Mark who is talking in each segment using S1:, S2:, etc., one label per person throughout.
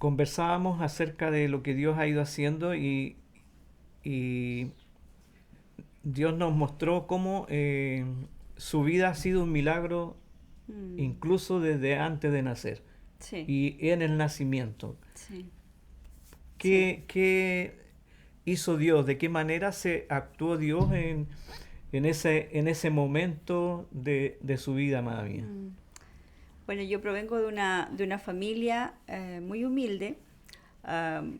S1: conversábamos acerca de lo que Dios ha ido haciendo y Dios nos mostró cómo su vida ha sido un milagro
S2: Mm,
S1: incluso desde antes de nacer
S2: sí,
S1: y en el nacimiento.
S2: sí, sí.
S1: ¿Qué hizo Dios? ¿De qué manera se actuó Dios en ese momento de su vida, amada mía?
S2: Mm. Bueno, yo provengo de una familia muy humilde, am,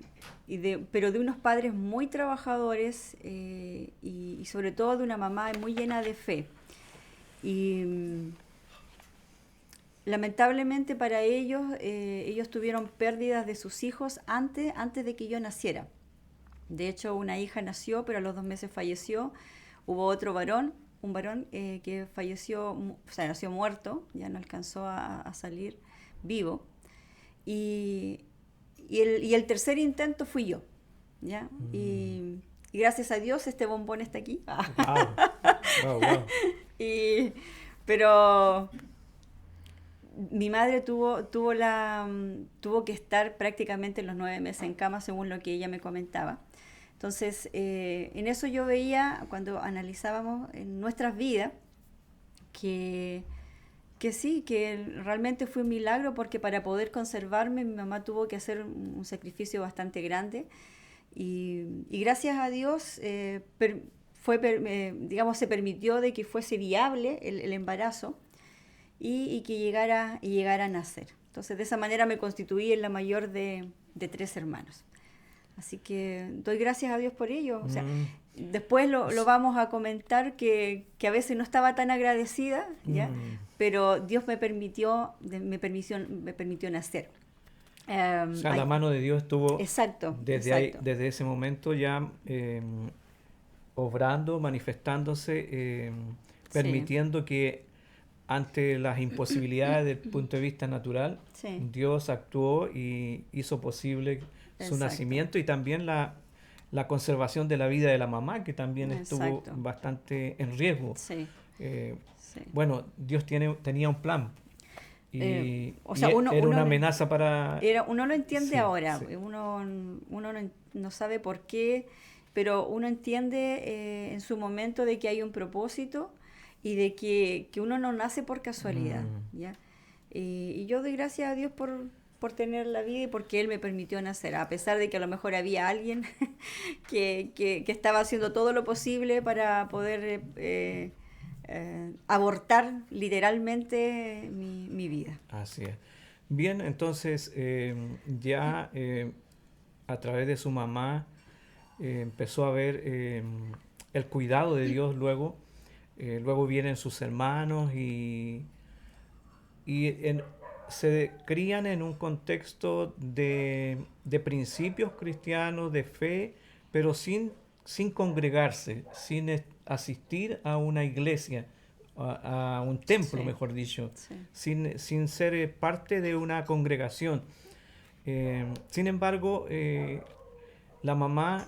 S2: pero de unos padres muy trabajadores y sobre todo de una mamá muy llena de fe. Y lamentablemente para ellos, ellos tuvieron pérdidas de sus hijos antes de que yo naciera. De hecho, una hija nació, pero a los 2 meses falleció. Hubo otro varón, un varón que falleció, o sea, nació muerto, ya no alcanzó a salir vivo. Y, y el tercer intento fui yo, ¿ya?
S1: Mm.
S2: Y gracias a Dios este bombón está aquí.
S1: Wow, wow, wow.
S2: Y, pero mi madre tuvo que estar prácticamente los 9 meses en cama, según lo que ella me comentaba. Entonces, en eso yo veía, cuando analizábamos en nuestras vidas, que, que sí, que realmente fue un milagro porque para poder conservarme mi mamá tuvo que hacer un sacrificio bastante grande y gracias a Dios digamos, se permitió de que fuese viable el embarazo y que llegara a nacer. Entonces, de esa manera me constituí en la mayor de 3 hermanos. Así que doy gracias a Dios por ello. O sea,
S1: Mm,
S2: después lo vamos a comentar que a veces no estaba tan agradecida, ¿ya?
S1: mm.
S2: Pero Dios me permitió nacer.
S1: O sea, la
S2: Ay,
S1: mano de Dios estuvo
S2: exacto, exacto.
S1: desde ese momento ya obrando, manifestándose,
S2: Sí,
S1: permitiendo que ante las imposibilidades del punto de vista natural,
S2: sí,
S1: Dios actuó y hizo posible su
S2: exacto,
S1: nacimiento y también la conservación de la vida de la mamá, que también estuvo
S2: exacto.
S1: bastante en riesgo.
S2: Sí,
S1: Eh,
S2: sí.
S1: bueno, Dios tenía un plan
S2: O sea,
S1: era una amenaza para...
S2: uno lo entiende
S1: Sí,
S2: ahora,
S1: sí.
S2: uno no sabe por qué, pero uno entiende en su momento de que hay un propósito y de que uno no nace por casualidad,
S1: Mm,
S2: ¿ya? Y yo doy gracias a Dios por tener la vida y porque Él me permitió nacer, a pesar de que a lo mejor había alguien que estaba haciendo todo lo posible para poder abortar literalmente mi vida.
S1: así es. Bien, entonces ya a través de su mamá empezó a ver el cuidado de Dios luego. Luego vienen sus hermanos y se crían en un contexto de principios cristianos, de fe, pero sin congregarse, asistir a una iglesia, a un templo,
S2: Sí,
S1: mejor dicho,
S2: sí.
S1: sin ser parte de una congregación. Sin embargo, la mamá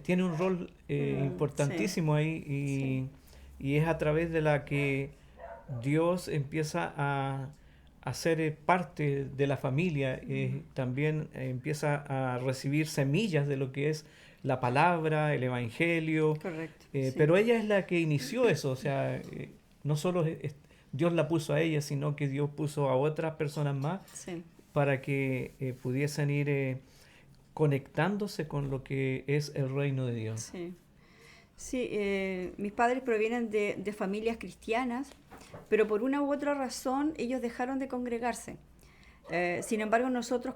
S1: tiene un rol
S2: Sí,
S1: importantísimo ahí
S2: sí.
S1: y es a través de la que Dios empieza a ser parte de la familia, también empieza a recibir semillas de lo que es la palabra, el evangelio,
S2: Correcto, sí.
S1: pero ella es la que inició eso, o sea, no solo Dios la puso a ella, sino que Dios puso a otras personas más
S2: Sí,
S1: para que pudiesen ir conectándose con lo que es el reino de Dios.
S2: sí. Sí, mis padres provienen de familias cristianas, pero por una u otra razón ellos dejaron de congregarse. Sin embargo, nosotros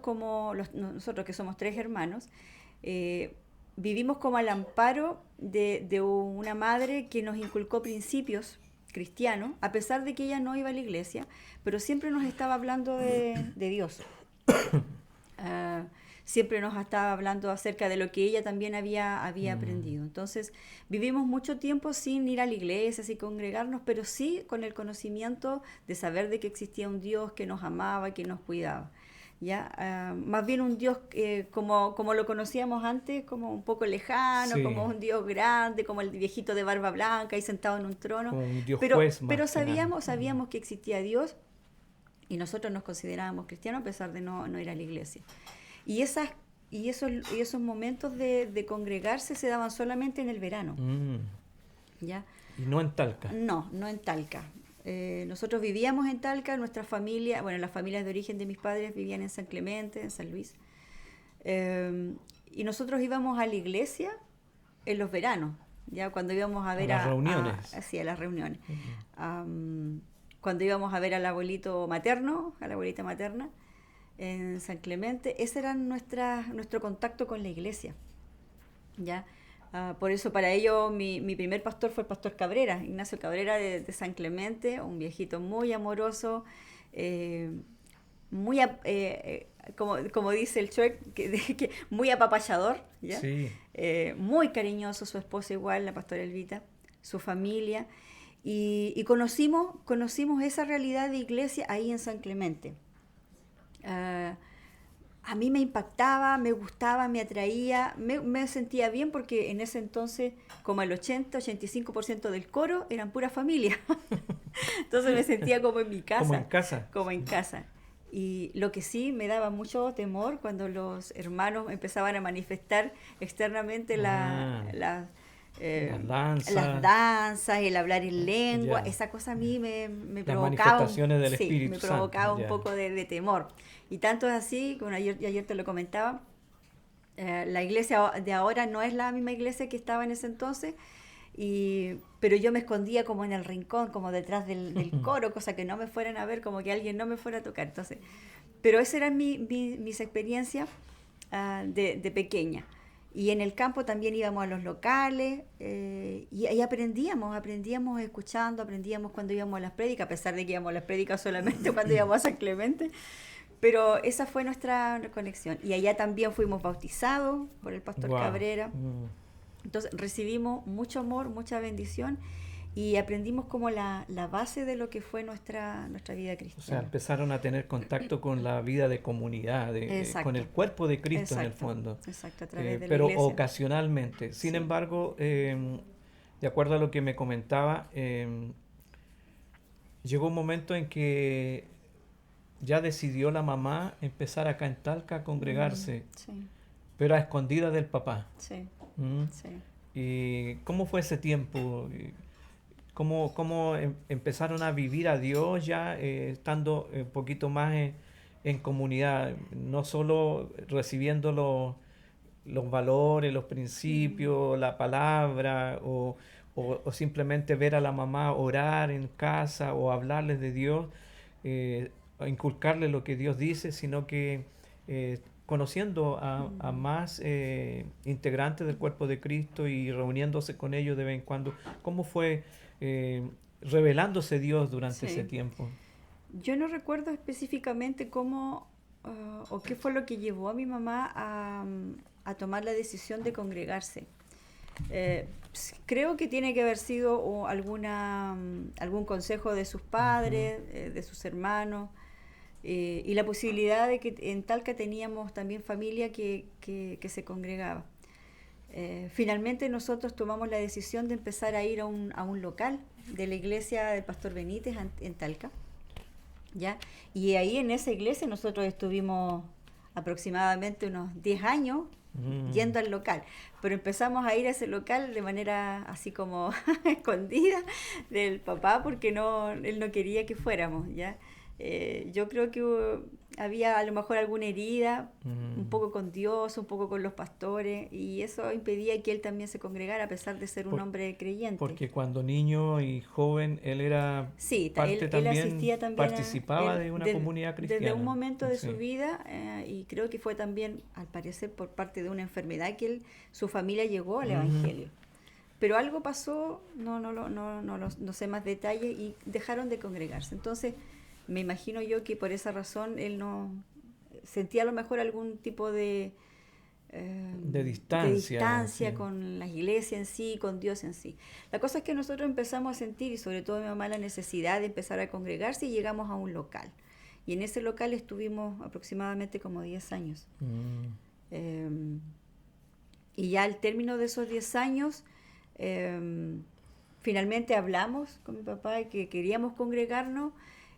S2: que somos 3 hermanos, eh, vivimos como al amparo de una madre que nos inculcó principios cristianos, a pesar de que ella no iba a la iglesia, pero siempre nos estaba hablando de Dios. Ah, siempre nos estaba hablando acerca de lo que ella también había
S1: Mm,
S2: aprendido. Entonces, vivimos mucho tiempo sin ir a la iglesia, sin congregarnos, pero sí con el conocimiento de saber de que existía un Dios que nos amaba y que nos cuidaba. ¿Ya? Más bien un Dios como lo conocíamos antes, como un poco lejano, como
S1: sí,
S2: un Dios grande, como el viejito de barba blanca y sentado en un trono,
S1: como un Dios juez más
S2: pero
S1: que nada.
S2: sabíamos que existía Dios y nosotros nos considerábamos cristianos a pesar de no ir a la iglesia. Y, esos momentos de congregarse se daban solamente en el verano. ¿Ya?
S1: Y no en Talca.
S2: No en Talca. Nosotros vivíamos en Talca, nuestra familia, bueno, las familias de origen de mis padres vivían en San Clemente, en San Luis. Y nosotros íbamos a la iglesia en los veranos, ya cuando íbamos a ver
S1: las reuniones.
S2: a las reuniones. Cuando íbamos a ver al abuelito materno, a la abuelita materna, en San Clemente, ese era nuestro contacto con la iglesia. ¿Ya? Por eso para ello mi primer pastor fue el pastor Cabrera, Ignacio Cabrera de San Clemente, un viejito muy amoroso, muy, como dice el Chuec, que muy apapachador, ¿ya?
S1: Sí.
S2: Muy cariñoso, su esposa igual, la pastora Elvita, su familia, y conocimos esa realidad de iglesia ahí en San Clemente. A mí me impactaba, me gustaba, me atraía, me sentía bien porque en ese entonces como el 80-85% del coro eran pura familia. Entonces me sentía como en mi casa.
S1: Como en casa.
S2: Como en casa. Y lo que sí me daba mucho temor cuando los hermanos empezaban a manifestar externamente las danzas, el hablar en lengua, esa cosa a mí me provocaba,
S1: manifestaciones del Espíritu
S2: me provocaba
S1: Santo,
S2: un poco de temor. Y tanto es así, como ayer te lo comentaba, la iglesia de ahora no es la misma iglesia que estaba en ese entonces, pero yo me escondía como en el rincón, como detrás del coro, cosa que no me fueran a ver, como que alguien no me fuera a tocar. Entonces, pero esas eran mis experiencias de pequeña. Y en el campo también íbamos a los locales y ahí aprendíamos escuchando, aprendíamos cuando íbamos a las prédicas, a pesar de que íbamos a las prédicas solamente cuando íbamos a San Clemente. Pero esa fue nuestra conexión. Y allá también fuimos bautizados por el pastor Cabrera. Entonces recibimos mucho amor, mucha bendición y aprendimos como la base de lo que fue nuestra vida cristiana.
S1: O sea, empezaron a tener contacto con la vida de comunidad, con el cuerpo de Cristo en el fondo.
S2: Exacto, a través de la
S1: pero
S2: iglesia.
S1: ocasionalmente. Sin embargo, de acuerdo a lo que me comentaba, llegó un momento en que ya decidió la mamá empezar acá en Talca a congregarse, pero a escondidas del papá.
S2: Sí.
S1: ¿Y cómo fue ese tiempo? ¿Cómo empezaron a vivir a Dios ya estando un poquito más en comunidad? No solo recibiendo los valores, los principios, la palabra, o simplemente ver a la mamá orar en casa o hablarles de Dios, inculcarles lo que Dios dice, sino que conociendo a más integrantes del cuerpo de Cristo y reuniéndose con ellos de vez en cuando. ¿Cómo fue revelándose Dios durante ese tiempo?
S2: Yo no recuerdo específicamente cómo o qué fue lo que llevó a mi mamá a tomar la decisión de congregarse. Creo que tiene que haber sido algún consejo de sus padres, de sus hermanos, y la posibilidad de que en Talca teníamos también familia que se congregaba. Finalmente nosotros tomamos la decisión de empezar a ir a un local de la iglesia del pastor Benítez en Talca, ¿ya? Y ahí en esa iglesia nosotros estuvimos aproximadamente unos 10 años yendo al local, pero empezamos a ir a ese local de manera así como escondida del papá porque él no quería que fuéramos, ¿ya? Yo creo que había a lo mejor alguna herida, un poco con Dios, un poco con los pastores, y eso impedía que él también se congregara a pesar de ser un hombre creyente.
S1: Porque cuando niño y joven él era parte
S2: él asistía también
S1: participaba de una comunidad cristiana.
S2: Desde un momento de su vida, y creo que fue también, al parecer, por parte de una enfermedad que su familia llegó al Evangelio. Pero algo pasó, no sé más detalles, y dejaron de congregarse. Entonces, me imagino yo que por esa razón él no sentía a lo mejor algún tipo de distancia con la iglesia en sí, con Dios en sí. La cosa es que nosotros empezamos a sentir, y sobre todo mi mamá, la necesidad de empezar a congregarse, y llegamos a un local. Y en ese local estuvimos aproximadamente como 10 años. Y ya al término de esos 10 años, finalmente hablamos con mi papá de que queríamos congregarnos.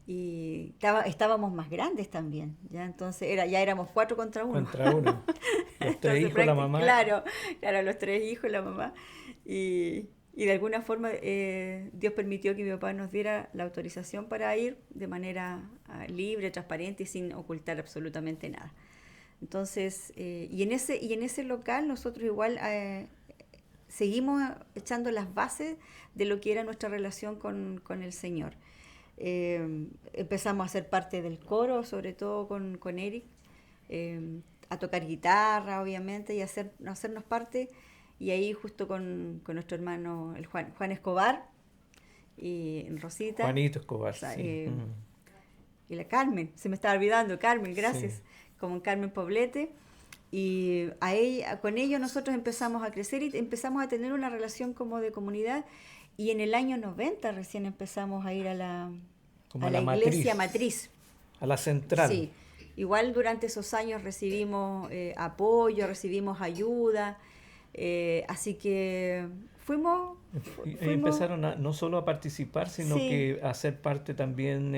S2: y estábamos más grandes también, ¿ya? Entonces ya éramos 4 contra 1.
S1: Contra uno. Los tres
S2: Entonces,
S1: hijos, la mamá.
S2: claro, los 3 hijos, la mamá. Y de alguna forma Dios permitió que mi papá nos diera la autorización para ir de manera libre, transparente y sin ocultar absolutamente nada. Entonces, y en ese local nosotros igual seguimos echando las bases de lo que era nuestra relación con el Señor. Empezamos a ser parte del coro, sobre todo con Eric, a tocar guitarra, obviamente, y hacernos parte. Y ahí justo con nuestro hermano, el Juan Escobar, y Rosita.
S1: Juanito Escobar,
S2: o sea,
S1: sí.
S2: Y la Carmen, se me estaba olvidando, Carmen, gracias,
S1: Sí.
S2: como Carmen Poblete. Y con ellos nosotros empezamos a crecer y empezamos a tener una relación como de comunidad. Y en el año 90 recién empezamos a ir a la iglesia matriz.
S1: A la central.
S2: Sí, igual durante esos años recibimos apoyo, recibimos ayuda, así que fuimos...
S1: Y empezaron no solo a participar, sino
S2: Sí.
S1: que a ser parte también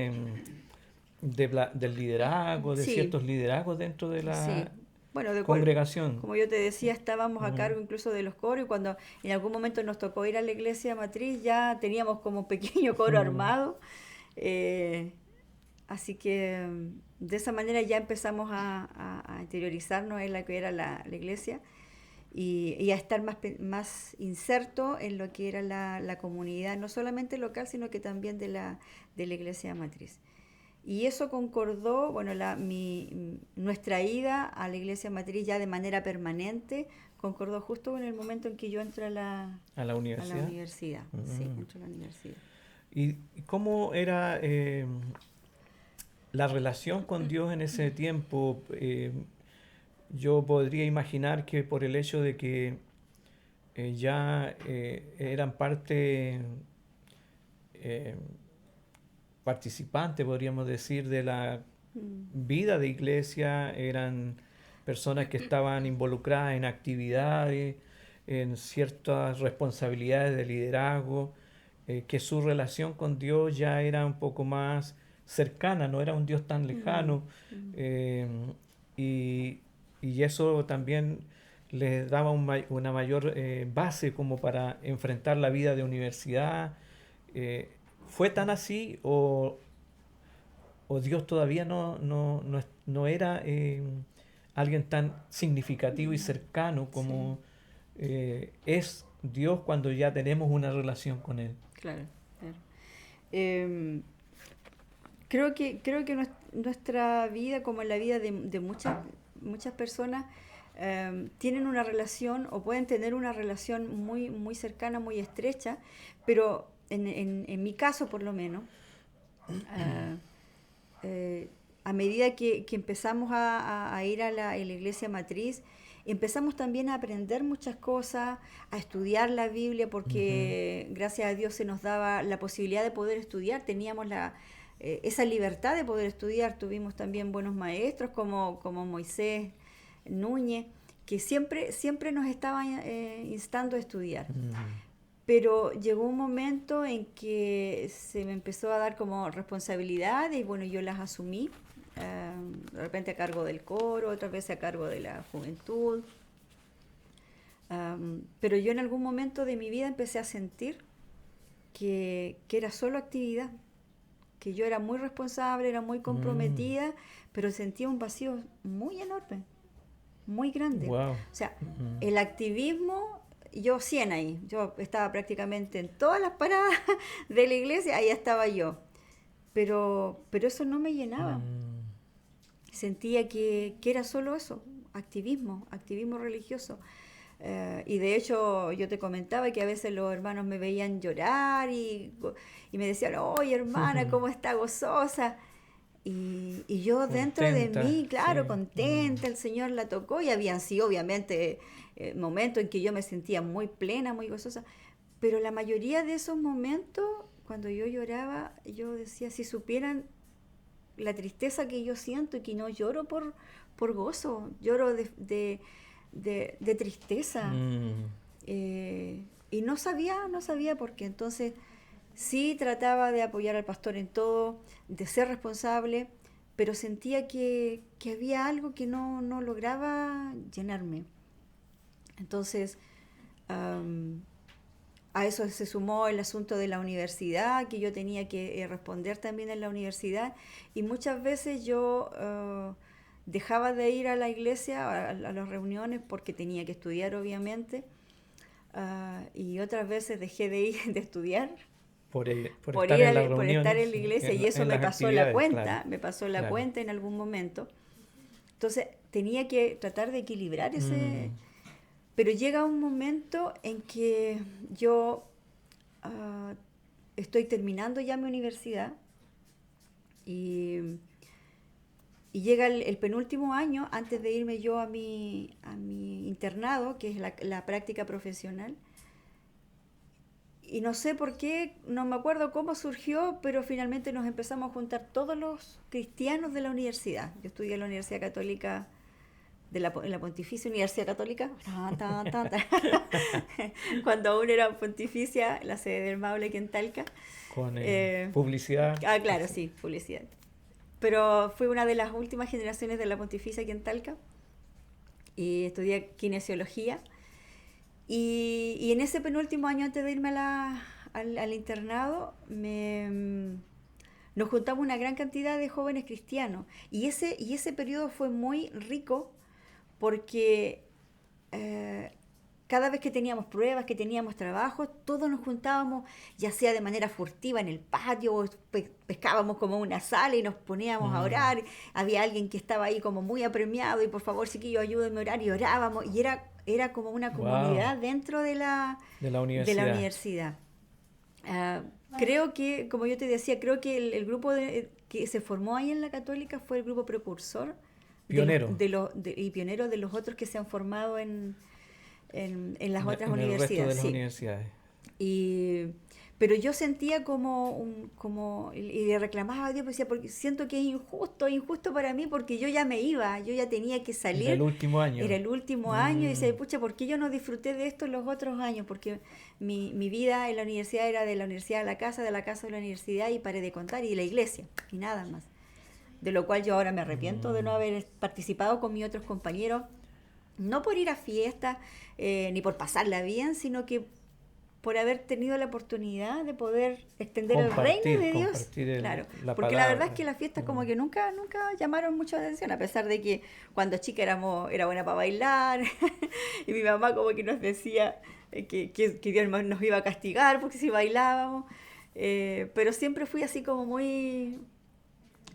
S1: del liderazgo, de
S2: Sí.
S1: ciertos liderazgos dentro de la
S2: Sí. Bueno,
S1: congregación.
S2: como yo te decía, estábamos a cargo incluso de los coros y cuando en algún momento nos tocó ir a la iglesia matriz ya teníamos como un pequeño coro armado. Así que de esa manera ya empezamos a interiorizarnos en la que era la iglesia y a estar más inserto en lo que era la comunidad, no solamente local, sino que también de la iglesia matriz. Y eso concordó, bueno, nuestra ida a la iglesia matriz ya de manera permanente, concordó justo en el momento en que yo entré a la
S1: universidad.
S2: A la universidad, sí, entré a la universidad.
S1: ¿Y cómo era la relación con Dios en ese tiempo? Yo podría imaginar que por el hecho de que ya eran parte... participantes, podríamos decir, de la vida de iglesia, eran personas que estaban involucradas en actividades, en ciertas responsabilidades de liderazgo, que su relación con Dios ya era un poco más cercana, no era un Dios tan lejano, y eso también les daba una mayor base como para enfrentar la vida de universidad. ¿Fue tan así o Dios todavía no era alguien tan significativo y cercano como es Dios cuando ya tenemos una relación con Él?
S2: Claro, claro. Creo que nuestra vida, como en la vida de muchas personas, tienen una relación o pueden tener una relación muy, muy cercana, muy estrecha, pero en mi caso por lo menos, a medida que empezamos a ir a la iglesia matriz, empezamos también a aprender muchas cosas, a estudiar la Biblia, porque gracias a Dios se nos daba la posibilidad de poder estudiar, teníamos esa libertad de poder estudiar, tuvimos también buenos maestros como Moisés Núñez, que siempre nos estaban instando a estudiar. Pero llegó un momento en que se me empezó a dar como responsabilidades y bueno, yo las asumí, de repente a cargo del coro, otras veces a cargo de la juventud. Pero yo en algún momento de mi vida empecé a sentir que era solo actividad, que yo era muy responsable, era muy comprometida, pero sentía un vacío muy enorme, muy grande.
S1: Wow.
S2: O sea, el activismo... Yo 100 ahí, yo estaba prácticamente en todas las paradas de la iglesia, ahí estaba yo, pero eso no me llenaba, sentía que era solo eso, activismo religioso, y de hecho yo te comentaba que a veces los hermanos me veían llorar y me decían, oye hermana, ¿cómo está gozosa? Y yo dentro
S1: Contenta,
S2: de mí, claro,
S1: sí.
S2: contenta, el Señor la tocó y habían sido obviamente momentos en que yo me sentía muy plena, muy gozosa, pero la mayoría de esos momentos, cuando yo lloraba, yo decía, si supieran la tristeza que yo siento y que no lloro por gozo, lloro de tristeza. Y no sabía por qué, entonces Sí trataba de apoyar al pastor en todo, de ser responsable, pero sentía que había algo que no lograba llenarme. Entonces, am, a eso se sumó el asunto de la universidad, que yo tenía que responder también en la universidad, y muchas veces yo dejaba de ir a la iglesia, a las reuniones, porque tenía que estudiar, obviamente, y otras veces dejé de ir, de estudiar,
S1: por estar en las
S2: por estar
S1: reuniones,
S2: en la iglesia, y eso
S1: en las actividades, claro,
S2: me pasó la
S1: claro.
S2: cuenta en algún momento. Entonces tenía que tratar de equilibrar ese,
S1: Mm,
S2: pero llega un momento en que yo ah, estoy terminando ya mi universidad y, y llega el penúltimo año antes de irme yo a mi internado, que es la práctica profesional. Y no sé por qué, no me acuerdo cómo surgió, pero finalmente nos empezamos a juntar todos los cristianos de la universidad. Yo estudié en la Universidad Católica, en la Pontificia Universidad Católica, cuando aún era pontificia, la sede del Maule aquí en Talca.
S1: con
S2: Eh,
S1: publicidad.
S2: claro, sí, publicidad. Pero fui una de las últimas generaciones de la Pontificia aquí en Talca y estudié kinesiología. Y en ese penúltimo año antes de irme al internado, nos juntamos una gran cantidad de jóvenes cristianos. Y ese periodo fue muy rico porque eh, cada vez que teníamos pruebas, que teníamos trabajos, todos nos juntábamos, ya sea de manera furtiva en el patio, o pescábamos como una sala y nos poníamos a
S1: Mm,
S2: orar. Había alguien que estaba ahí como muy apremiado y por favor, chiquillos, ayúdenme a orar, y orábamos. Y era como una
S1: wow,
S2: comunidad dentro
S1: de la
S2: de la
S1: universidad.
S2: universidad. Ah, creo que, como yo te decía, creo que el grupo que se formó ahí en la Católica fue el grupo precursor
S1: Pionero
S2: y pionero de los otros que se han formado en las otras
S1: en el resto de
S2: universidades,
S1: las
S2: sí.
S1: universidades.
S2: Y, pero yo sentía y le reclamaba a Dios, pues decía, porque siento que es injusto, injusto para mí, porque yo ya me iba, yo ya tenía que
S1: Era el
S2: salir,
S1: último
S2: era
S1: año.
S2: el último año, y
S1: Mm,
S2: decía, pucha, ¿por qué yo no disfruté de esto en los otros años? Porque mi vida en la universidad era de la universidad a la casa, de la casa a la universidad, y paré de contar, y de la iglesia, y nada más. De lo cual yo ahora me arrepiento de no
S1: mm.
S2: haber participado con mis otros compañeros, no por ir a fiestas, ni por pasarla bien, sino que por haber tenido la oportunidad de poder extender el reino de Dios.
S1: Compartir
S2: Claro,
S1: la
S2: porque la verdad es
S1: palabra.
S2: que las fiestas como
S1: Mm.
S2: que nunca llamaron mucha atención, a pesar de que cuando chica era buena para bailar, y mi mamá como que nos decía que Dios nos iba a castigar porque si bailábamos. Pero siempre fui así como muy,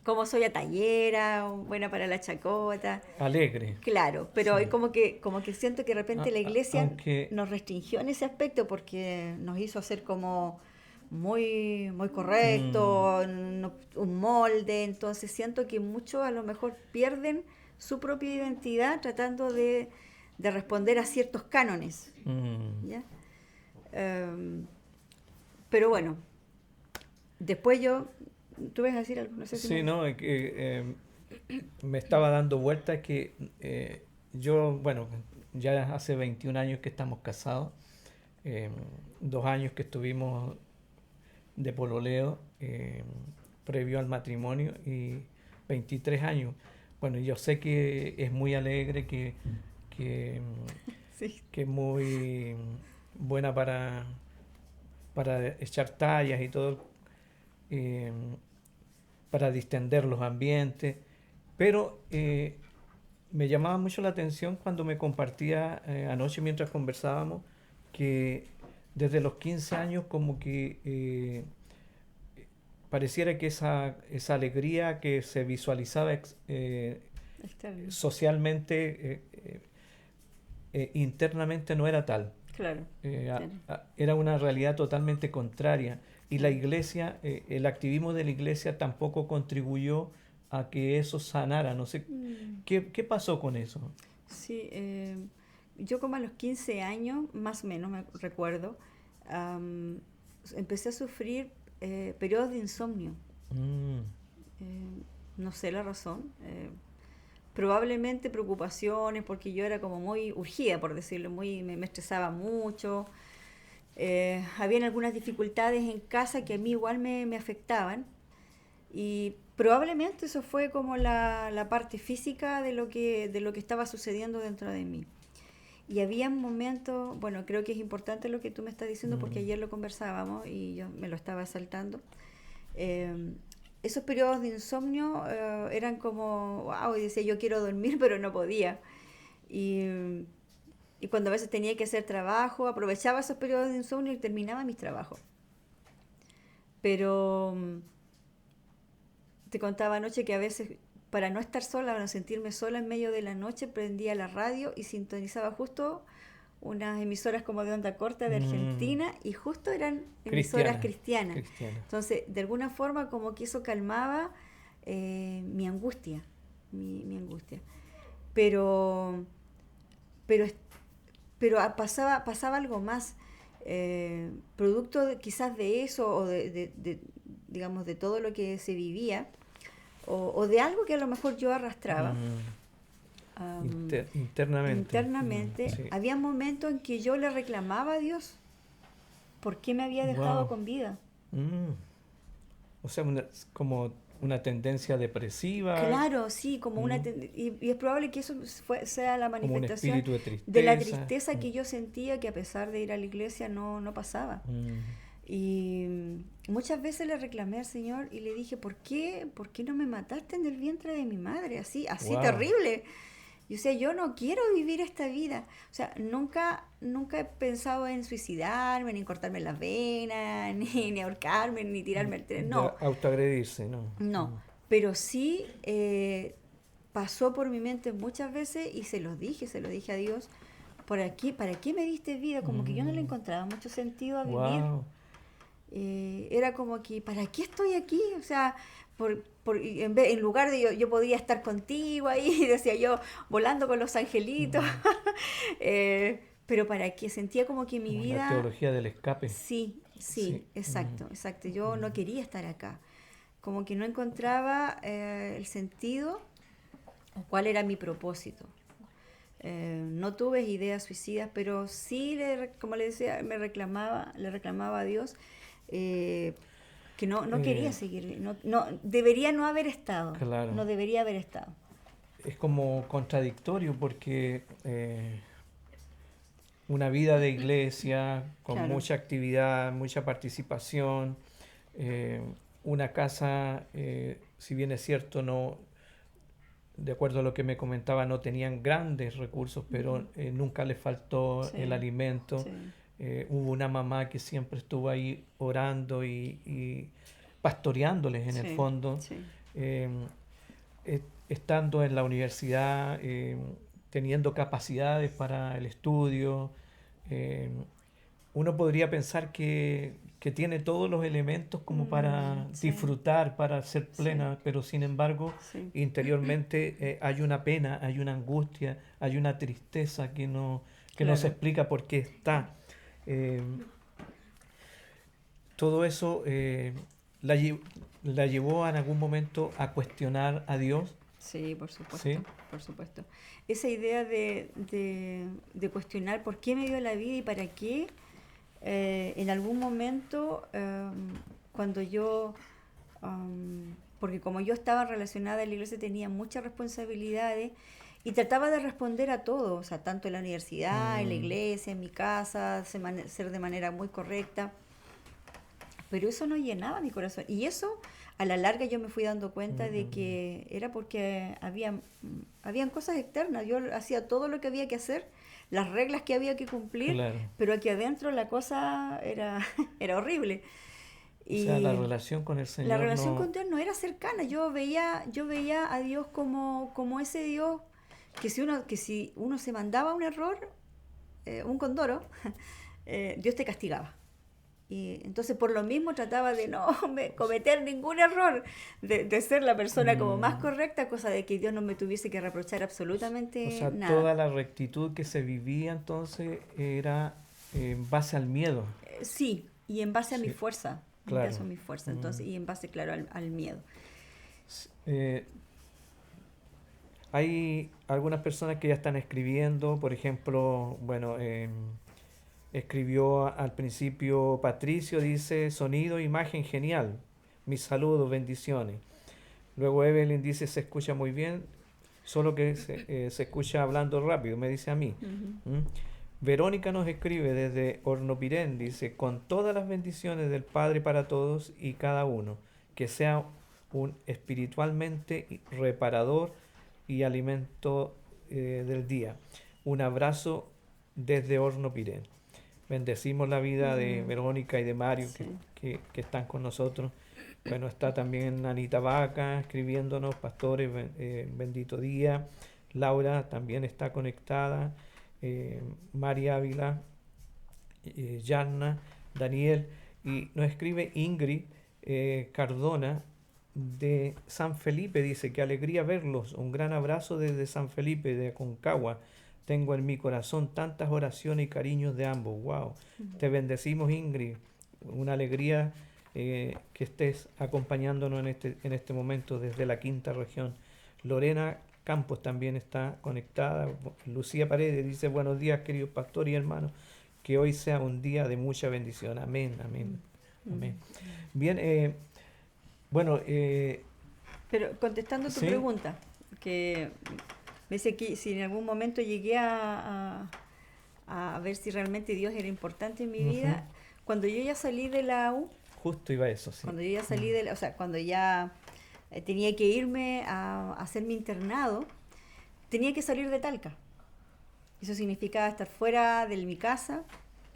S2: como soy atallera, buena para la chacota.
S1: Alegre,
S2: Claro, pero
S1: sí.
S2: como que siento que de repente la iglesia
S1: Aunque
S2: nos restringió en ese aspecto porque nos hizo ser como muy
S1: mm,
S2: correcto, un molde. Entonces siento que muchos a lo mejor pierden su propia identidad tratando de responder a ciertos cánones,
S1: mm,
S2: ¿ya? Em, pero bueno, después tú vas a decir algo, no sé si
S1: sí,
S2: me...
S1: no, me estaba dando vuelta que yo, bueno, ya hace 21 años que estamos casados, eh, 2 años que estuvimos de pololeo previo al matrimonio y 23 años. Bueno, yo sé que es muy alegre, que,
S2: Sí,
S1: que es muy buena para echar tallas y todo, eh, para distender los ambientes, pero me llamaba mucho la atención cuando me compartía anoche mientras conversábamos que desde los 15 años como que pareciera que esa alegría que se visualizaba
S2: está bien,
S1: socialmente, internamente no era tal.
S2: claro, claro,
S1: Era una realidad totalmente contraria. Y la
S2: claro.
S1: iglesia, el activismo de la iglesia tampoco contribuyó a que eso sanara. No sé,
S2: Mm.
S1: ¿qué pasó con eso?
S2: Sí, yo como a los 15 años, más o menos me recuerdo, am, empecé a sufrir periodos de insomnio.
S1: Mm,
S2: Eh, no sé la razón. Probablemente preocupaciones, porque yo era como muy urgida, por decirlo, me estresaba mucho. Habían algunas dificultades en casa que a mí igual me afectaban y probablemente eso fue como la parte física de lo que estaba sucediendo dentro de mí. Y había momentos, bueno, creo que es importante lo que tú me estás diciendo porque
S1: Mm,
S2: ayer lo conversábamos y yo me lo estaba saltando. Eh, Esos periodos de insomnio eran como, wow, y decía yo quiero dormir, pero no podía. Y, y cuando a veces tenía que hacer trabajo, aprovechaba esos periodos de insomnio y terminaba mis trabajos. Pero te contaba anoche que a veces, para no estar sola, para no sentirme sola en medio de la noche, prendía la radio y sintonizaba justo unas emisoras como de onda corta de
S1: mm,
S2: Argentina y justo eran emisoras
S1: cristiana,
S2: cristianas.
S1: cristiana.
S2: Entonces, de alguna forma como que eso calmaba mi angustia, mi angustia. Pero, pero, pero pasaba algo más. Producto quizás de eso o digamos, de todo lo que se vivía o de algo que a lo mejor yo arrastraba
S1: Mm,
S2: am,
S1: internamente.
S2: internamente,
S1: Sí.
S2: había momentos en que yo le reclamaba a Dios por qué me había dejado
S1: Wow.
S2: con vida.
S1: O sea, como una tendencia depresiva,
S2: Claro, sí, como
S1: mm,
S2: y es probable que eso sea la
S1: como un
S2: manifestación
S1: espíritu de
S2: de la
S1: tristeza.
S2: tristeza que yo sentía que a pesar de ir a la iglesia no pasaba.
S1: Mm,
S2: Y muchas veces le reclamé al Señor y le dije, ¿por qué no me mataste en el vientre de mi madre? Así
S1: wow.
S2: terrible. Y o sea, yo no quiero vivir esta vida. O sea, nunca he pensado en suicidarme, ni cortarme las venas, ni ahorcarme, ni tirarme el tren.
S1: De
S2: No,
S1: autoagredirse, ¿no?
S2: no. Pero sí pasó por mi mente muchas veces y se lo dije a Dios. ¿Para qué me diste vida? Como que yo no le encontraba mucho sentido a vivir.
S1: Wow.
S2: Era como que, ¿para qué estoy aquí? O sea, y en lugar de yo podía estar contigo ahí, decía yo, volando con los angelitos, pero ¿para qué? Sentía como que mi
S1: Como la
S2: vida,
S1: teología del escape.
S2: sí,
S1: Sí.
S2: exacto, yo no quería estar acá, como que no encontraba el sentido o cuál era mi propósito. No tuve ideas suicidas, pero sí, como le decía, le reclamaba a Dios eh, que no quería
S1: Eh,
S2: seguir, debería no haber estado,
S1: claro.
S2: no debería haber estado.
S1: Es como contradictorio porque una vida de iglesia con
S2: Claro.
S1: mucha actividad, mucha participación, eh, una casa, si bien es cierto, no, de acuerdo a lo que me comentaba, no tenían grandes recursos,
S2: Ujú.
S1: pero nunca les faltó el
S2: Sí,
S1: alimento.
S2: sí,
S1: Hubo una mamá que siempre estuvo ahí orando y pastoreándoles en el
S2: sí,
S1: fondo.
S2: sí,
S1: Eh, Estando en la universidad, teniendo capacidades para el estudio, eh, uno podría pensar que tiene todos los elementos como para
S2: sí,
S1: disfrutar, para ser
S2: sí,
S1: plena, pero sin embargo,
S2: sí,
S1: interiormente hay una pena, hay una angustia, hay una tristeza que no se
S2: claro.
S1: explica por qué está. Eh, Todo eso la, la llevó en algún momento a cuestionar a Dios,
S2: Sí,
S1: ¿sí?
S2: por supuesto. Esa idea de cuestionar por qué me dio la vida y para qué, en algún momento, cuando porque como yo estaba relacionada a la iglesia, tenía muchas responsabilidades y trataba de responder a todo, o sea, tanto en la universidad, en la
S1: Mm,
S2: iglesia, en mi casa, ser de manera muy correcta, pero eso no llenaba mi corazón. Y eso, a la larga, yo me fui dando cuenta de
S1: mm,
S2: que era porque habían cosas externas. Yo hacía todo lo que había que hacer, las reglas que había que cumplir,
S1: claro.
S2: pero aquí adentro la cosa era, era horrible.
S1: O sea, la
S2: Y
S1: relación con el
S2: la
S1: Señor
S2: relación
S1: no...
S2: con Dios no era cercana. Yo veía a Dios como ese Dios que si uno se mandaba un error, un condoro, Dios te castigaba. Y entonces por lo mismo trataba de no cometer ningún error, de ser la persona como más
S1: mm,
S2: correcta, cosa de que Dios no me tuviese que reprochar
S1: o
S2: absolutamente
S1: sea,
S2: nada.
S1: toda la rectitud que se vivía entonces era en base al miedo.
S2: Sí, y en base a mi
S1: Sí,
S2: fuerza, en
S1: claro.
S2: base a mi fuerza,
S1: Mm.
S2: entonces, y en base, claro, al miedo.
S1: Eh, Hay algunas personas que ya están escribiendo, por ejemplo, bueno, Escribió al principio Patricio, dice, sonido, imagen genial. Mis saludos, bendiciones. Luego Evelyn dice, se escucha muy bien, solo que se escucha hablando rápido, me dice a mí.
S2: Ujú.
S1: ¿Mm? Verónica nos escribe desde Hornopirén, dice, con todas las bendiciones del Padre para todos y cada uno, que sea un espiritualmente reparador y alimento del día. Un abrazo desde Hornopirén. Bendecimos la vida de
S2: Mm,
S1: Verónica y de Mario
S2: sí.
S1: que están con nosotros. Bueno, está también Anita Vaca escribiéndonos, pastores, bendito día. Laura también está conectada. María Ávila, Yanna, Daniel. Y nos escribe Ingrid Cardona de San Felipe. Dice, qué alegría verlos. Un gran abrazo desde San Felipe, de Aconcagua. Tengo en mi corazón tantas oraciones y cariños de ambos. Wow. Te bendecimos, Ingrid. Una alegría que estés acompañándonos en este momento desde la quinta región. Lorena Campos también está conectada. Lucía Paredes dice, buenos días, queridos pastores y hermanos. Que hoy sea un día de mucha bendición. Amén, amén, amén.
S2: Mm.
S1: Bien, bueno,
S2: Pero contestando tu
S1: sí.
S2: pregunta, que me dice que si en algún momento llegué a ver si realmente Dios era importante en mi
S1: Ujú.
S2: vida, cuando yo ya salí de la U,
S1: Justo iba a eso, sí.
S2: cuando yo ya salí de la, o sea, cuando ya tenía que irme a hacer mi internado, tenía que salir de Talca. Eso significaba estar fuera de mi casa,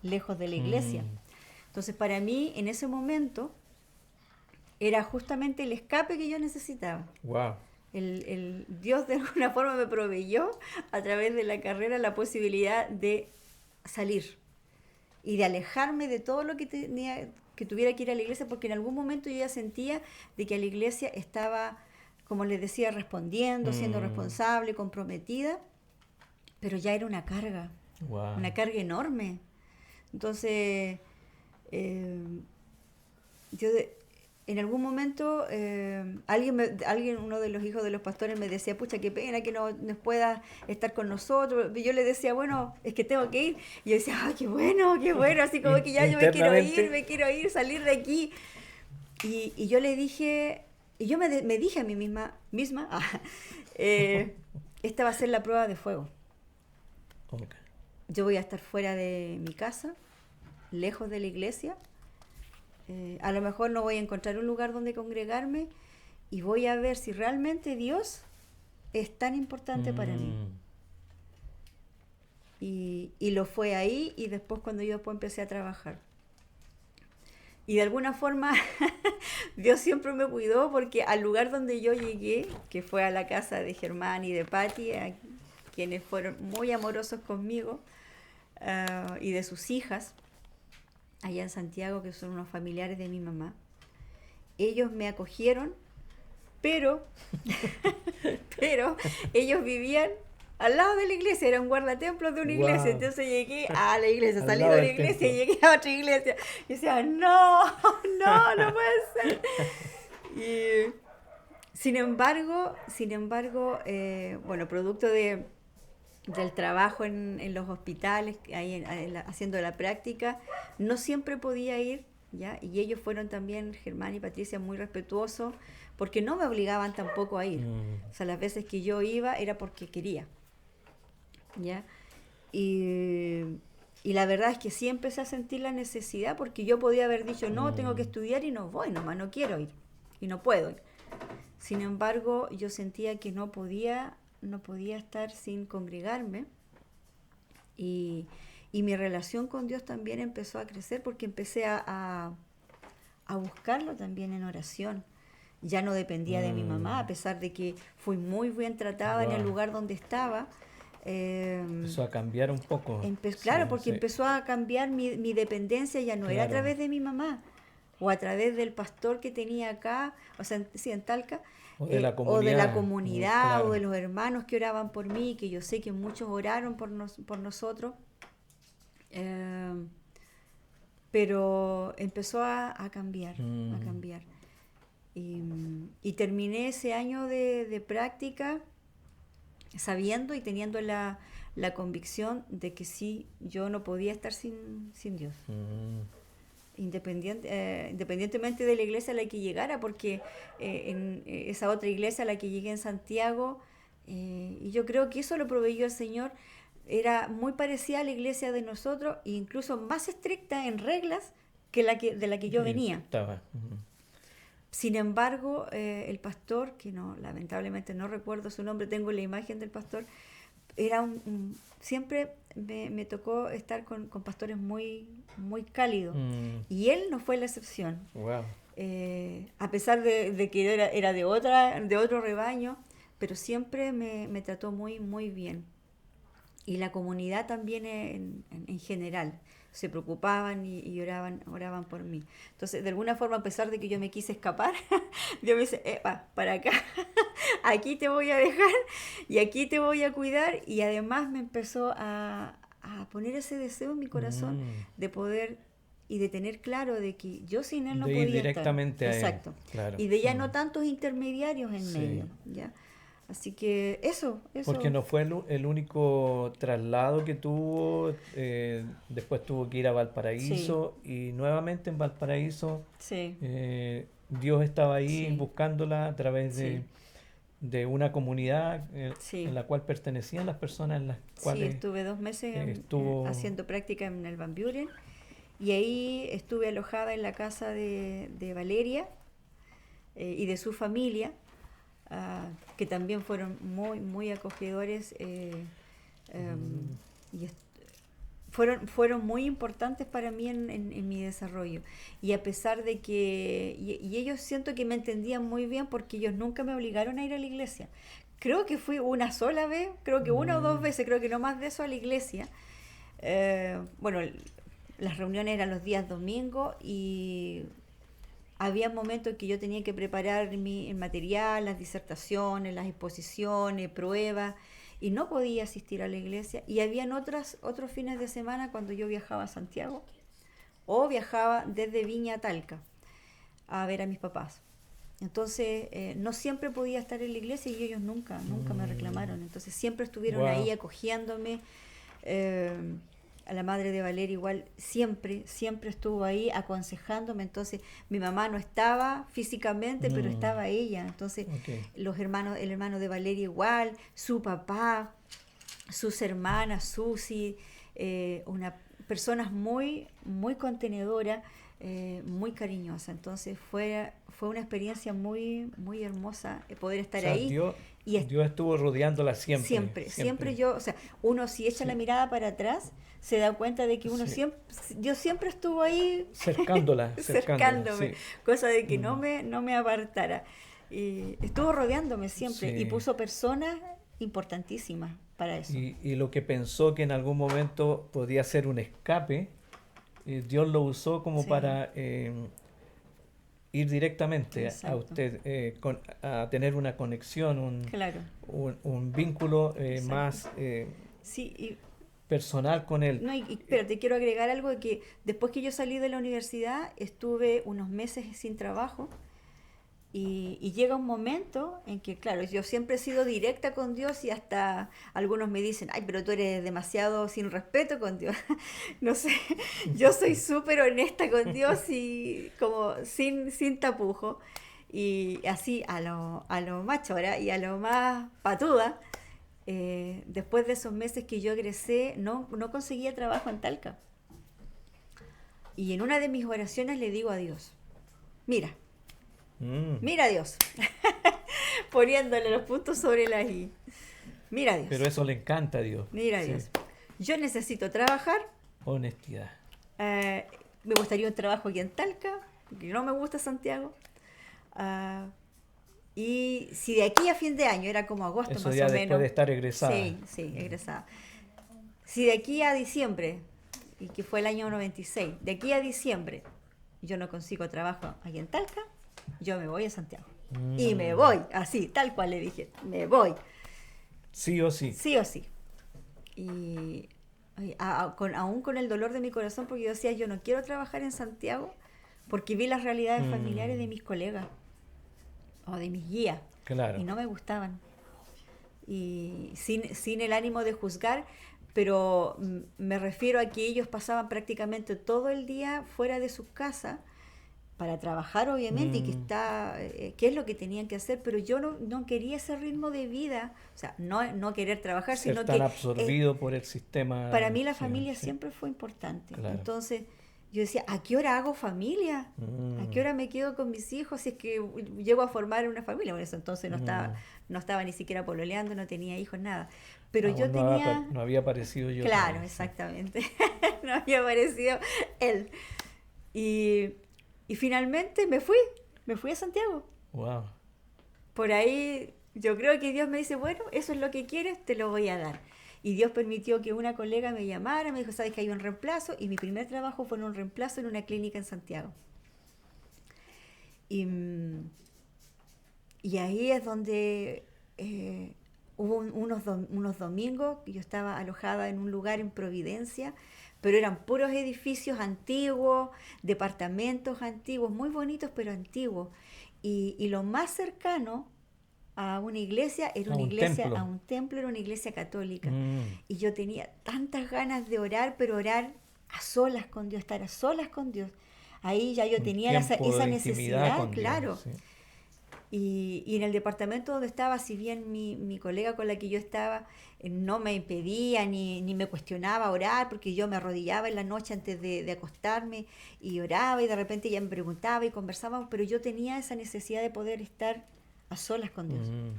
S2: lejos de la iglesia.
S1: Mm,
S2: Entonces, para mí, en ese momento, era justamente el escape que yo necesitaba.
S1: wow.
S2: Dios de alguna forma me proveyó a través de la carrera la posibilidad de salir y de alejarme de todo lo que tenía que tuviera que ir a la iglesia, porque en algún momento yo ya sentía de que a la iglesia estaba, como les decía, respondiendo, siendo
S1: Mm,
S2: responsable, comprometida, pero ya era
S1: wow.
S2: una carga enorme. Entonces, eh, yo en algún momento alguien, uno de los hijos de los pastores me decía, pucha, qué pena que no nos pueda estar con nosotros. Y yo le decía, bueno, es que tengo que ir. Y yo decía, ah, qué bueno, así como que ya yo
S1: Internamente,
S2: me quiero ir, salir de aquí. Y yo le dije, y yo me dije a mí misma eh, esta va a ser la prueba de fuego.
S1: ok.
S2: Yo voy a estar fuera de mi casa, lejos de la iglesia. A lo mejor no voy a encontrar un lugar donde congregarme y voy a ver si realmente Dios es tan importante para mí.
S1: Mm,
S2: Y lo fue ahí y después cuando yo después empecé a trabajar. Y de alguna forma Dios siempre me cuidó porque al lugar donde yo llegué, que fue a la casa de Germán y de Patti, quienes fueron muy amorosos conmigo, y de sus hijas, allá en Santiago, que son unos familiares de mi mamá, ellos me acogieron, pero, pero ellos vivían al lado de la iglesia, era un guardatemplos de una iglesia,
S1: wow.
S2: entonces llegué a la iglesia,
S1: Al
S2: salí
S1: lado
S2: de la
S1: del
S2: iglesia y
S1: templo.
S2: llegué a otra iglesia, y decía, no, no puede ser. Y bueno, producto del trabajo en los hospitales, ahí haciendo la práctica, no siempre podía ir, ¿ya? Y ellos fueron también, Germán y Patricia, muy respetuosos, porque no me obligaban tampoco a ir.
S1: Mm,
S2: O sea, las veces que yo iba era porque quería, ¿ya? Y, y la verdad es que sí empecé a sentir la necesidad, porque yo podía haber dicho, no, tengo que
S1: mm,
S2: estudiar y no voy nomás, no quiero ir, y no puedo ir. Sin embargo, yo sentía que no podía estar sin congregarme y, y mi relación con Dios también empezó a crecer porque empecé a buscarlo también en oración. Ya no dependía de mi mamá, a
S1: mm,
S2: pesar de que fui muy bien tratada en el
S1: wow.
S2: lugar donde estaba.
S1: Empezó a cambiar un poco.
S2: Claro,
S1: Sí,
S2: porque
S1: sí,
S2: empezó a cambiar mi dependencia, ya no era a
S1: claro.
S2: través de mi mamá o a través del pastor que tenía acá, o sea, sí, en Talca,
S1: O de la
S2: o de la
S1: comunidad.
S2: comunidad, o
S1: Claro.
S2: de los hermanos que oraban por mí, que yo sé que muchos oraron por nosotros, eh, pero empezó a cambiar, a
S1: Mm,
S2: cambiar. Y terminé ese año de práctica sabiendo y teniendo la convicción de que sí, yo no podía estar sin Dios. Independientemente de la iglesia a la que llegara, porque en esa otra iglesia a la que llegué en Santiago, y yo creo que eso lo proveyó el Señor, era muy parecida a la iglesia de nosotros, e incluso más estricta en reglas de la que yo venía.
S1: Estaba.
S2: Sin embargo, el pastor, que no, lamentablemente no recuerdo su nombre, tengo la imagen del pastor, era siempre me tocó estar con pastores muy, muy cálidos, y él no fue la excepción.
S1: Wow.
S2: A pesar de que era de otro rebaño, pero siempre me trató muy, muy bien. Y la comunidad también en general se preocupaban y oraban por mí. Entonces, de alguna forma, a pesar de que yo me quise escapar, Dios me dice, para acá, aquí te voy a dejar y aquí te voy a cuidar. Y además me empezó a poner ese deseo en mi corazón de poder y de tener claro de que yo sin él no podía
S1: ir directamente
S2: estar.
S1: a él.
S2: Exacto.
S1: Claro.
S2: Y de ya no tantos intermediarios en medio, ¿ya? Así que eso.
S1: Porque no fue el único traslado que tuvo, después tuvo que ir a Valparaíso, y nuevamente en Valparaíso Dios estaba ahí buscándola a través de una comunidad en la cual pertenecían las personas en las cuales...
S2: Sí, estuve 2 meses haciendo práctica en el Van Buren, y ahí estuve alojada en la casa de Valeria y de su familia, que también fueron muy, muy acogedores, y fueron muy importantes para mí en mi desarrollo. Y a pesar de que, y ellos siento que me entendían muy bien, porque ellos nunca me obligaron a ir a la iglesia. Creo que fui una sola vez, creo que una o 2 veces, creo que no más de eso, a la iglesia. Bueno, las reuniones eran los días domingos, y había momentos en que yo tenía que preparar el material, las disertaciones, las exposiciones, pruebas, y no podía asistir a la iglesia. Y habían otros fines de semana cuando yo viajaba a Santiago, o viajaba desde Viña a Talca a ver a mis papás. Entonces, no siempre podía estar en la iglesia, y ellos nunca me reclamaron. Entonces, siempre estuvieron ahí acogiéndome. A la madre de Valeria igual siempre estuvo ahí aconsejándome. Entonces mi mamá no estaba físicamente, pero estaba ella. Entonces el hermano de Valeria igual, su papá, sus hermanas, Susi, personas muy, muy contenedoras, muy cariñosas. Entonces fue una experiencia muy, muy hermosa poder estar ahí.
S1: Dios estuvo rodeándola siempre.
S2: Siempre yo, uno si echa la mirada para atrás, se da cuenta de que Dios siempre estuvo ahí cercándome, cosa de que no me apartara. Y estuvo rodeándome siempre, y puso personas importantísimas para eso.
S1: Y lo que pensó que en algún momento podía ser un escape, Dios lo usó como para ir directamente a usted, a tener una conexión, un vínculo más personal con él.
S2: No, pero te quiero agregar algo, de que después que yo salí de la universidad estuve unos meses sin trabajo, y llega un momento en que, claro, yo siempre he sido directa con Dios, y hasta algunos me dicen, ay, pero tú eres demasiado sin respeto con Dios. No sé, yo soy súper honesta con Dios, y como sin tapujo, y así a lo más chora y a lo más patuda. Después de esos meses que yo egresé, no conseguía trabajo en Talca. Y en una de mis oraciones le digo a Dios, mira Dios, poniéndole los puntos sobre las i. Mira Dios.
S1: Pero eso le encanta a Dios.
S2: Mira Dios, yo necesito trabajar.
S1: Honestidad.
S2: Me gustaría un trabajo aquí en Talca, porque no me gusta Santiago. Y si de aquí a fin de año, era como agosto
S1: eso
S2: más
S1: ya
S2: o
S1: después
S2: menos.
S1: De estar egresada.
S2: Sí, egresada. Si de aquí a diciembre, y que fue el año 96, de aquí a diciembre yo no consigo trabajo aquí en Talca, yo me voy a Santiago. Y me voy, así, tal cual le dije, me voy.
S1: Sí o sí.
S2: Sí o sí. Y aún con el dolor de mi corazón, porque yo decía, yo no quiero trabajar en Santiago, porque vi las realidades familiares de mis colegas o de mis guías,
S1: claro.
S2: Y no me gustaban. y sin el ánimo de juzgar, pero me refiero a que ellos pasaban prácticamente todo el día fuera de sus casas para trabajar, obviamente, y
S1: Mm,
S2: qué es lo que tenían que hacer, pero yo no quería ese ritmo de vida, o sea, no querer trabajar,
S1: ser
S2: sino
S1: tan
S2: que
S1: absorbido por el
S2: para
S1: sistema,
S2: mí la
S1: sí,
S2: familia
S1: sí,
S2: siempre fue importante.
S1: claro.
S2: Entonces yo decía, ¿a qué hora hago familia? ¿A qué
S1: Mm,
S2: hora me quedo con mis hijos si es que llego a formar una familia? Por eso entonces
S1: mm.
S2: no estaba ni siquiera pololeando, no tenía hijos, nada. Pero yo
S1: Aún no,
S2: tenía,
S1: no había aparecido yo
S2: claro,
S1: todavía, sí.
S2: exactamente, no había aparecido él. Y, y finalmente me fui a Santiago.
S1: Wow.
S2: Por ahí yo creo que Dios me dice, bueno, eso es lo que quieres, te lo voy a dar. Y Dios permitió que una colega me llamara, me dijo, sabes que hay un reemplazo, y mi primer trabajo fue en un reemplazo en una clínica en Santiago. Y, y ahí es donde hubo unos domingos, yo estaba alojada en un lugar en Providencia, pero eran puros edificios antiguos, departamentos antiguos, muy bonitos, pero antiguos. Y lo más cercano a una iglesia era
S1: A
S2: una
S1: un
S2: iglesia,
S1: templo.
S2: a un templo era una iglesia católica.
S1: Mm,
S2: Y yo tenía tantas ganas de orar, pero orar a solas con Dios, estar a solas con Dios. Ahí ya yo
S1: un
S2: tenía
S1: tiempo
S2: esa
S1: de intimidad
S2: necesidad,
S1: con Dios,
S2: claro.
S1: sí.
S2: Y en el departamento donde estaba, si bien mi colega con la que yo estaba no me impedía ni me cuestionaba orar, porque yo me arrodillaba en la noche antes de acostarme y oraba y de repente ella me preguntaba y conversábamos, pero yo tenía esa necesidad de poder estar a solas con Dios,
S1: Mm,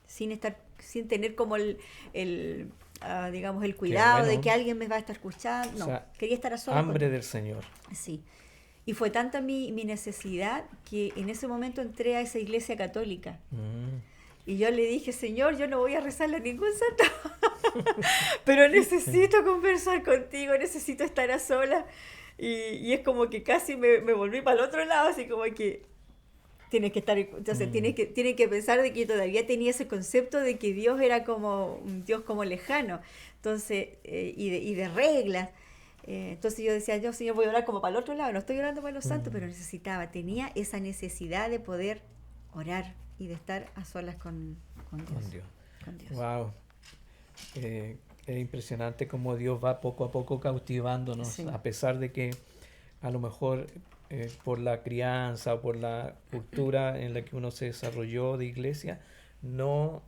S2: sin tener como digamos, el
S1: qué
S2: cuidado de
S1: bueno.
S2: que alguien me va a estar escuchando.
S1: O
S2: No,
S1: sea,
S2: quería estar a solas con
S1: hambre
S2: Dios.
S1: del Señor.
S2: Sí. Y fue tanta mi necesidad que en ese momento entré a esa iglesia católica.
S1: Mm,
S2: Y yo le dije, Señor, yo no voy a rezarle a ningún santo, pero
S1: sí.
S2: necesito conversar contigo, necesito estar a solas. Y es como que casi me volví para el otro lado, así como que tienes que estar, entonces
S1: Mm,
S2: tienes que pensar de que yo todavía tenía ese concepto de que Dios era como un Dios como lejano, entonces, y de reglas. Entonces yo decía, yo Señor voy a orar como para el otro lado, no estoy orando para los santos, pero
S1: mm,
S2: tenía esa necesidad de poder orar y de estar a solas con Dios,
S1: con Dios.
S2: con Dios.
S1: Wow. Es impresionante cómo Dios va poco a poco cautivándonos,
S2: Sí.
S1: a pesar de que a lo mejor por la crianza o por la cultura en la que uno se desarrolló de iglesia, no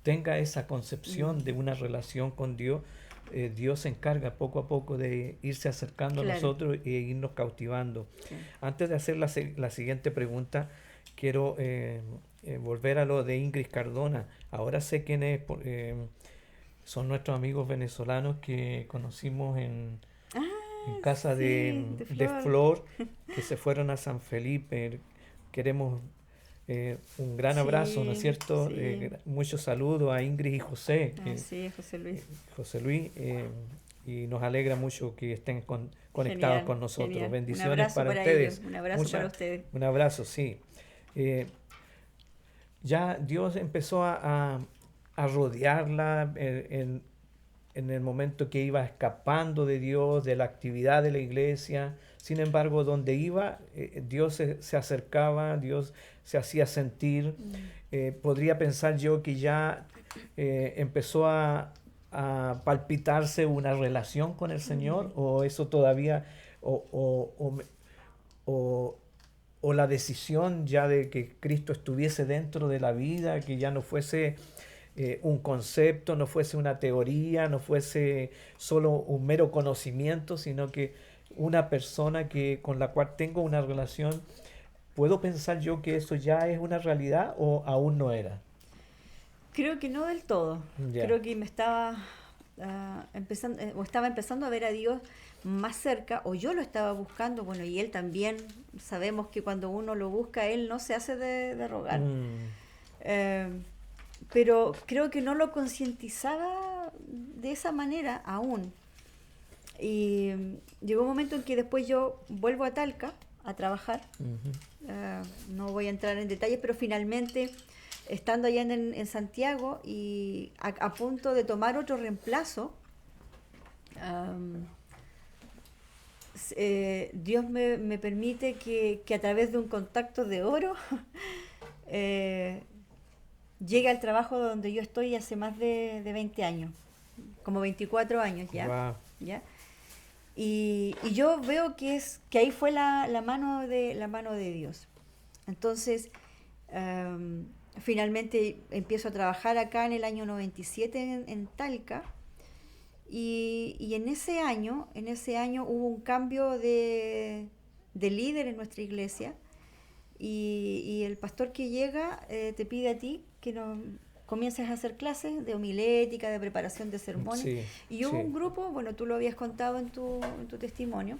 S1: tenga esa concepción
S2: Mm,
S1: de una relación con Dios. Dios se encarga poco a poco de irse acercando a
S2: claro,
S1: nosotros e irnos cautivando.
S2: claro.
S1: Antes de hacer la siguiente pregunta, quiero volver a lo de Ingrid Cardona. Ahora sé quién es, son nuestros amigos venezolanos que conocimos en
S2: Ah,
S1: casa
S2: sí, de
S1: de
S2: Flor.
S1: Flor, que se fueron a San Felipe. Queremos un gran abrazo, ¿no es
S2: Sí,
S1: cierto?
S2: sí.
S1: Muchos saludos a Ingrid y José,
S2: Ah, sí, José Luis.
S1: José Luis, y nos alegra mucho que estén conectados
S2: Genial,
S1: con nosotros.
S2: genial. Un
S1: Bendiciones
S2: abrazo
S1: para
S2: para ellos,
S1: ustedes.
S2: un abrazo para ustedes.
S1: Un abrazo, sí. Eh, ya Dios empezó a rodearla en el momento que iba escapando de Dios, de la actividad de la iglesia. Sin embargo, donde iba, Dios se acercaba, Dios se hacía sentir.
S2: Mm,
S1: Podría pensar yo que ya empezó a palpitarse una relación con el Señor,
S2: mm.
S1: o eso todavía, o, o, o, me- o- o la decisión ya de que Cristo estuviese dentro de la vida, que ya no fuese un concepto, no fuese una teoría, no fuese solo un mero conocimiento, sino que una persona con la cual tengo una relación. ¿Puedo pensar yo que eso ya es una realidad o aún no era?
S2: Creo que no del todo.
S1: Ya.
S2: Creo que me estaba empezando, o estaba empezando a ver a Dios más cerca, o yo lo estaba buscando, bueno, y él también, sabemos que cuando uno lo busca, él no se hace de rogar.
S1: Mm,
S2: Eh, pero creo que no lo concientizaba de esa manera aún. Y llegó un momento en que después yo vuelvo a Talca a trabajar.
S1: ujú.
S2: No voy a entrar en detalles, pero finalmente, estando allá en Santiago y a punto de tomar otro reemplazo, am, Dios me permite que a través de un contacto de oro, eh, llegue al trabajo donde yo estoy hace más de 20 años, como 24 años ya.
S1: Wow.
S2: ¿Ya? Y yo veo que ahí fue la mano de Dios. Entonces, finalmente empiezo a trabajar acá en el año 97 en Talca, y en ese año hubo un cambio de líder en nuestra iglesia, y el pastor que llega te pide a ti que comiences a hacer clases de homilética, de preparación de sermones.
S1: Sí,
S2: Y hubo
S1: sí.
S2: un grupo, bueno, tú lo habías contado en tu testimonio,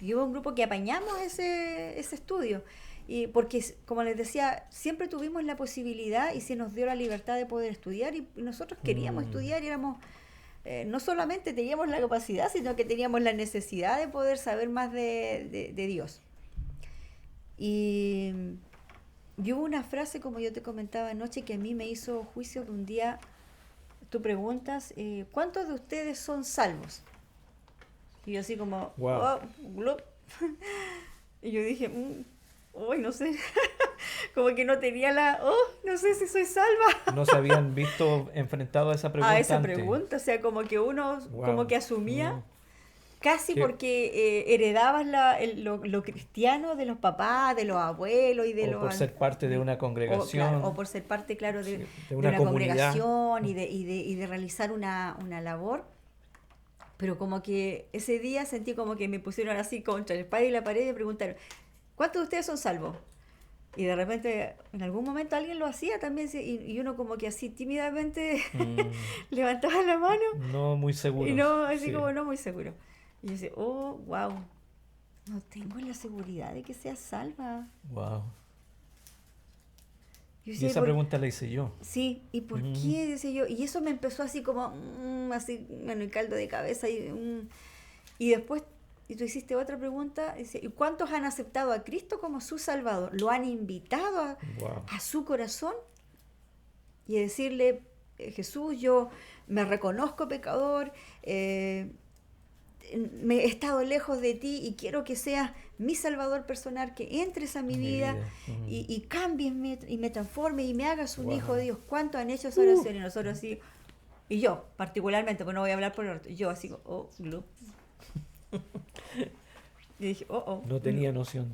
S2: y hubo un grupo que apañamos ese estudio. Y porque, como les decía, siempre tuvimos la posibilidad y se nos dio la libertad de poder estudiar, y nosotros queríamos estudiar, y éramos, no solamente teníamos la capacidad, sino que teníamos la necesidad de poder saber más de Dios. Y hubo una frase, como yo te comentaba anoche, que a mí me hizo juicio, que un día tú preguntas, ¿cuántos de ustedes son salvos? Y yo así como,
S1: Wow.
S2: oh, glup. Y yo dije, uy, no sé, como que no tenía no sé si soy salva.
S1: No se habían visto enfrentados a esa pregunta
S2: A esa
S1: antes.
S2: pregunta, o sea, como que uno
S1: Wow.
S2: como que asumía, casi
S1: Qué-
S2: porque heredabas lo cristiano de los papás, de los abuelos y de
S1: O
S2: los...
S1: por ser parte de una congregación.
S2: O por ser parte, claro,
S1: Sí,
S2: de una congregación y de realizar una labor. Pero como que ese día sentí como que me pusieron así contra la espada y la pared y me preguntaron, ¿cuántos de ustedes son salvos? Y de repente, en algún momento alguien lo hacía también, y uno como que así tímidamente levantaba la mano,
S1: No muy seguro.
S2: y no, así
S1: Sí.
S2: como no muy seguro. Y yo decía, oh, wow, no tengo la seguridad de que sea salva.
S1: Wow.
S2: Yo
S1: Y
S2: decía,
S1: esa pregunta la hice yo.
S2: sí, ¿y por qué? Decía yo. Y eso me empezó así como, así, bueno, el caldo de cabeza. Y después, y tú hiciste otra pregunta, dice, ¿y cuántos han aceptado a Cristo como su Salvador? ¿Lo han invitado
S1: Wow.
S2: a su corazón? Y decirle, Jesús, yo me reconozco pecador, me he estado lejos de ti y quiero que seas mi Salvador personal, que entres a mi vida y cambies y me transformes y me hagas un
S1: Wow.
S2: hijo de Dios. ¿Cuántos han hecho esa oración? Y nosotros así, y yo particularmente, pues no voy a hablar por el otro, yo así, oh, glup. Y dije, oh.
S1: No tenía noción.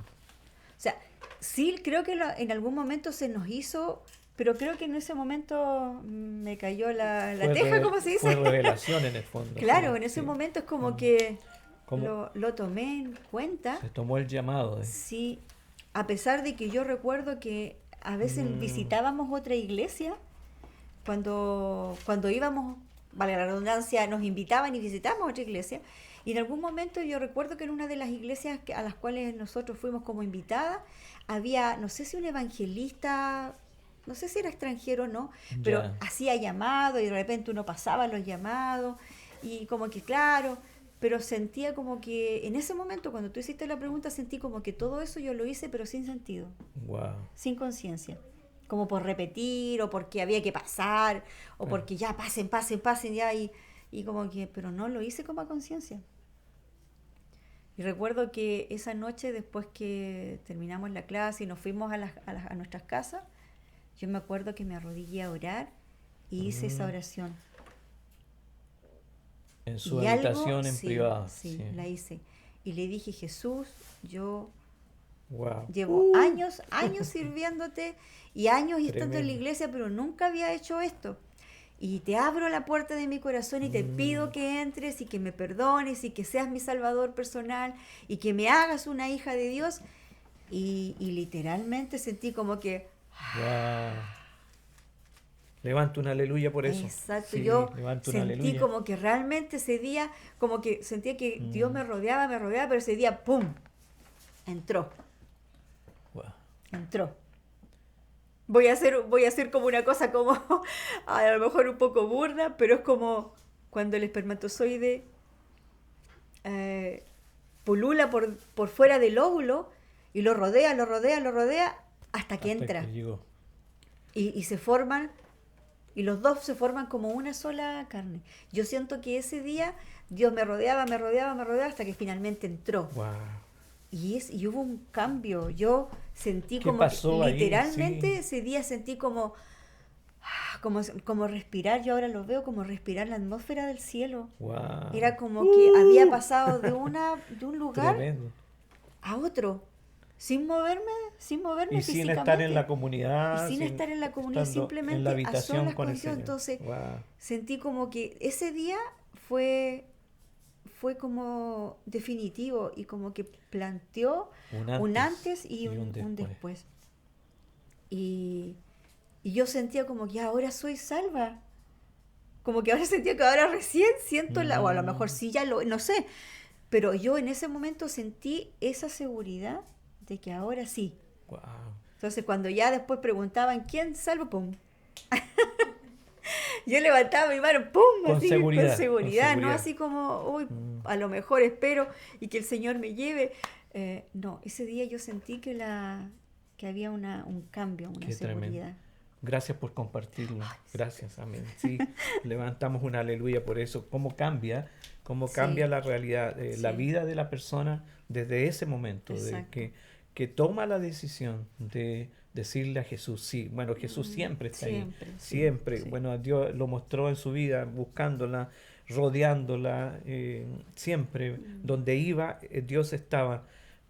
S2: O sea, sí, creo que en algún momento se nos hizo, pero creo que en ese momento me cayó la teja, como se dice.
S1: Fue revelación en el fondo.
S2: Claro,
S1: sí,
S2: en ese
S1: sí.
S2: momento es como que
S1: ¿Cómo?
S2: lo tomé en cuenta.
S1: Se tomó el llamado.
S2: Sí, a pesar de que yo recuerdo que a veces visitábamos otra iglesia, cuando íbamos, vale la redundancia, nos invitaban y visitábamos otra iglesia, y en algún momento yo recuerdo que en una de las iglesias a las cuales nosotros fuimos como invitadas, había, no sé si un evangelista, no sé si era extranjero o no, pero
S1: Ya.
S2: hacía llamados y de repente uno pasaba los llamados y como que claro, pero sentía como que en ese momento cuando tú hiciste la pregunta sentí como que todo eso yo lo hice pero sin sentido,
S1: Wow.
S2: sin conciencia, como por repetir o porque había que pasar o porque ya pasen ya y como que, pero no lo hice como a conciencia. Y recuerdo que esa noche, después que terminamos la clase y nos fuimos a nuestras casas, yo me acuerdo que me arrodillé a orar y hice esa oración.
S1: En su
S2: Y
S1: habitación en
S2: sí,
S1: privado.
S2: sí, la hice. Y le dije, Jesús, yo
S1: Wow.
S2: llevo años sirviéndote y años estando en la
S1: Tremendo.
S2: iglesia, pero nunca había hecho esto. Y te abro la puerta de mi corazón y te pido que entres y que me perdones y que seas mi salvador personal y que me hagas una hija de Dios. Y literalmente sentí como que,
S1: Wow. Levanto un aleluya por eso.
S2: exacto,
S1: Sí,
S2: yo
S1: levanto un
S2: sentí
S1: aleluya.
S2: como que realmente ese día, como que sentía que Dios me rodeaba, pero ese día, ¡pum!, entró.
S1: Wow.
S2: Voy a hacer como una cosa como, a lo mejor un poco burda, pero es como cuando el espermatozoide pulula por fuera del óvulo y lo rodea hasta que entra.
S1: Que llegó.
S2: Y se forman, y los dos se forman como una sola carne. Yo siento que ese día Dios me rodeaba hasta que finalmente entró.
S1: Wow.
S2: Y hubo un cambio. Yo sentí
S1: ¿Qué
S2: como
S1: pasó
S2: que
S1: ahí?
S2: literalmente
S1: Sí.
S2: ese día sentí como como respirar, yo ahora lo veo como respirar la atmósfera del cielo.
S1: Wow.
S2: Era como que había pasado de un lugar
S1: Tremendo.
S2: a otro, sin moverme
S1: Y sin estar en la
S2: físicamente. Y
S1: comunidad,
S2: sin estar en la comunidad,
S1: estando en la
S2: simplemente a
S1: habitación
S2: solas
S1: con
S2: con
S1: el
S2: Dios.
S1: Señor.
S2: Entonces
S1: Wow.
S2: sentí como que ese día fue, fue como definitivo y como que planteó
S1: Un
S2: un
S1: antes
S2: antes y
S1: y un
S2: un
S1: después.
S2: después. Y, y yo sentía como que ahora soy salva. Como que ahora sentía que ahora recién siento o a lo mejor
S1: Mm,
S2: sí ya lo, no sé, pero yo en ese momento sentí esa seguridad de que ahora sí.
S1: wow.
S2: Entonces cuando ya después preguntaban quién salvo, pum, yo levantaba mi mano, pum,
S1: Con
S2: así con
S1: seguridad, con
S2: seguridad, no
S1: seguridad.
S2: así como, uy,
S1: Mm,
S2: a lo mejor espero y que el Señor me lleve. No, ese día yo sentí que había un cambio, una
S1: qué tremendo.
S2: seguridad.
S1: Gracias por compartirlo.
S2: Ay, sí.
S1: Gracias, amén. Sí, levantamos una aleluya por eso. Cómo cambia
S2: Sí,
S1: la realidad, la
S2: sí,
S1: vida de la persona desde ese momento, de
S2: exacto.
S1: que toma la decisión de decirle a Jesús, sí. Bueno, Jesús siempre está ahí,
S2: Siempre, sí,
S1: siempre.
S2: sí.
S1: Bueno, Dios lo mostró en su vida, buscándola, rodeándola, siempre.
S2: Mm,
S1: Donde iba, Dios estaba,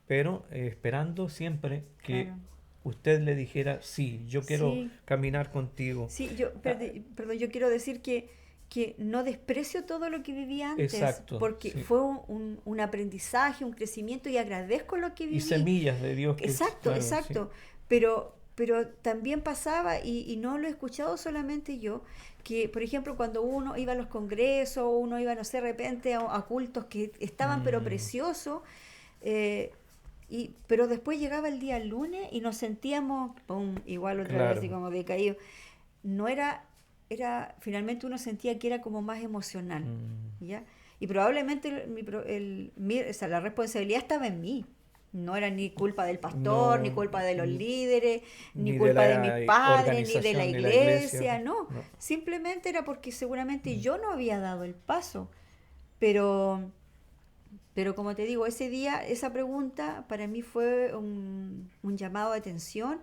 S1: pero esperando siempre que
S2: claro.
S1: usted le dijera, sí, yo quiero
S2: Sí,
S1: caminar contigo.
S2: sí,
S1: Ah,
S2: perdón, yo quiero decir que no desprecio todo lo que viví antes,
S1: exacto,
S2: porque
S1: sí.
S2: fue un aprendizaje, un crecimiento y agradezco lo que
S1: Y
S2: viví.
S1: semillas de Dios que,
S2: Exacto,
S1: claro, sí.
S2: exacto. Pero también pasaba, y no lo he escuchado solamente yo, que por ejemplo cuando uno iba a los congresos, uno iba, no sé, de repente a cultos que estaban pero
S1: Mm,
S2: preciosos, eh, pero después llegaba el día lunes y nos sentíamos, pum, igual otra vez así
S1: claro.
S2: como decaído. No era, finalmente uno sentía que era como más emocional,
S1: Mm,
S2: ¿ya? Y probablemente o sea, la responsabilidad estaba en mí. No era ni culpa del pastor, ni
S1: no,
S2: culpa de los líderes, ni
S1: ni de
S2: culpa de mis
S1: la
S2: padres, ni de la
S1: organización, ni la iglesia.
S2: iglesia, no.
S1: No.
S2: Simplemente era porque seguramente
S1: Mm,
S2: yo no había dado el paso. Pero, pero como te digo, ese día, esa pregunta para mí fue un llamado de atención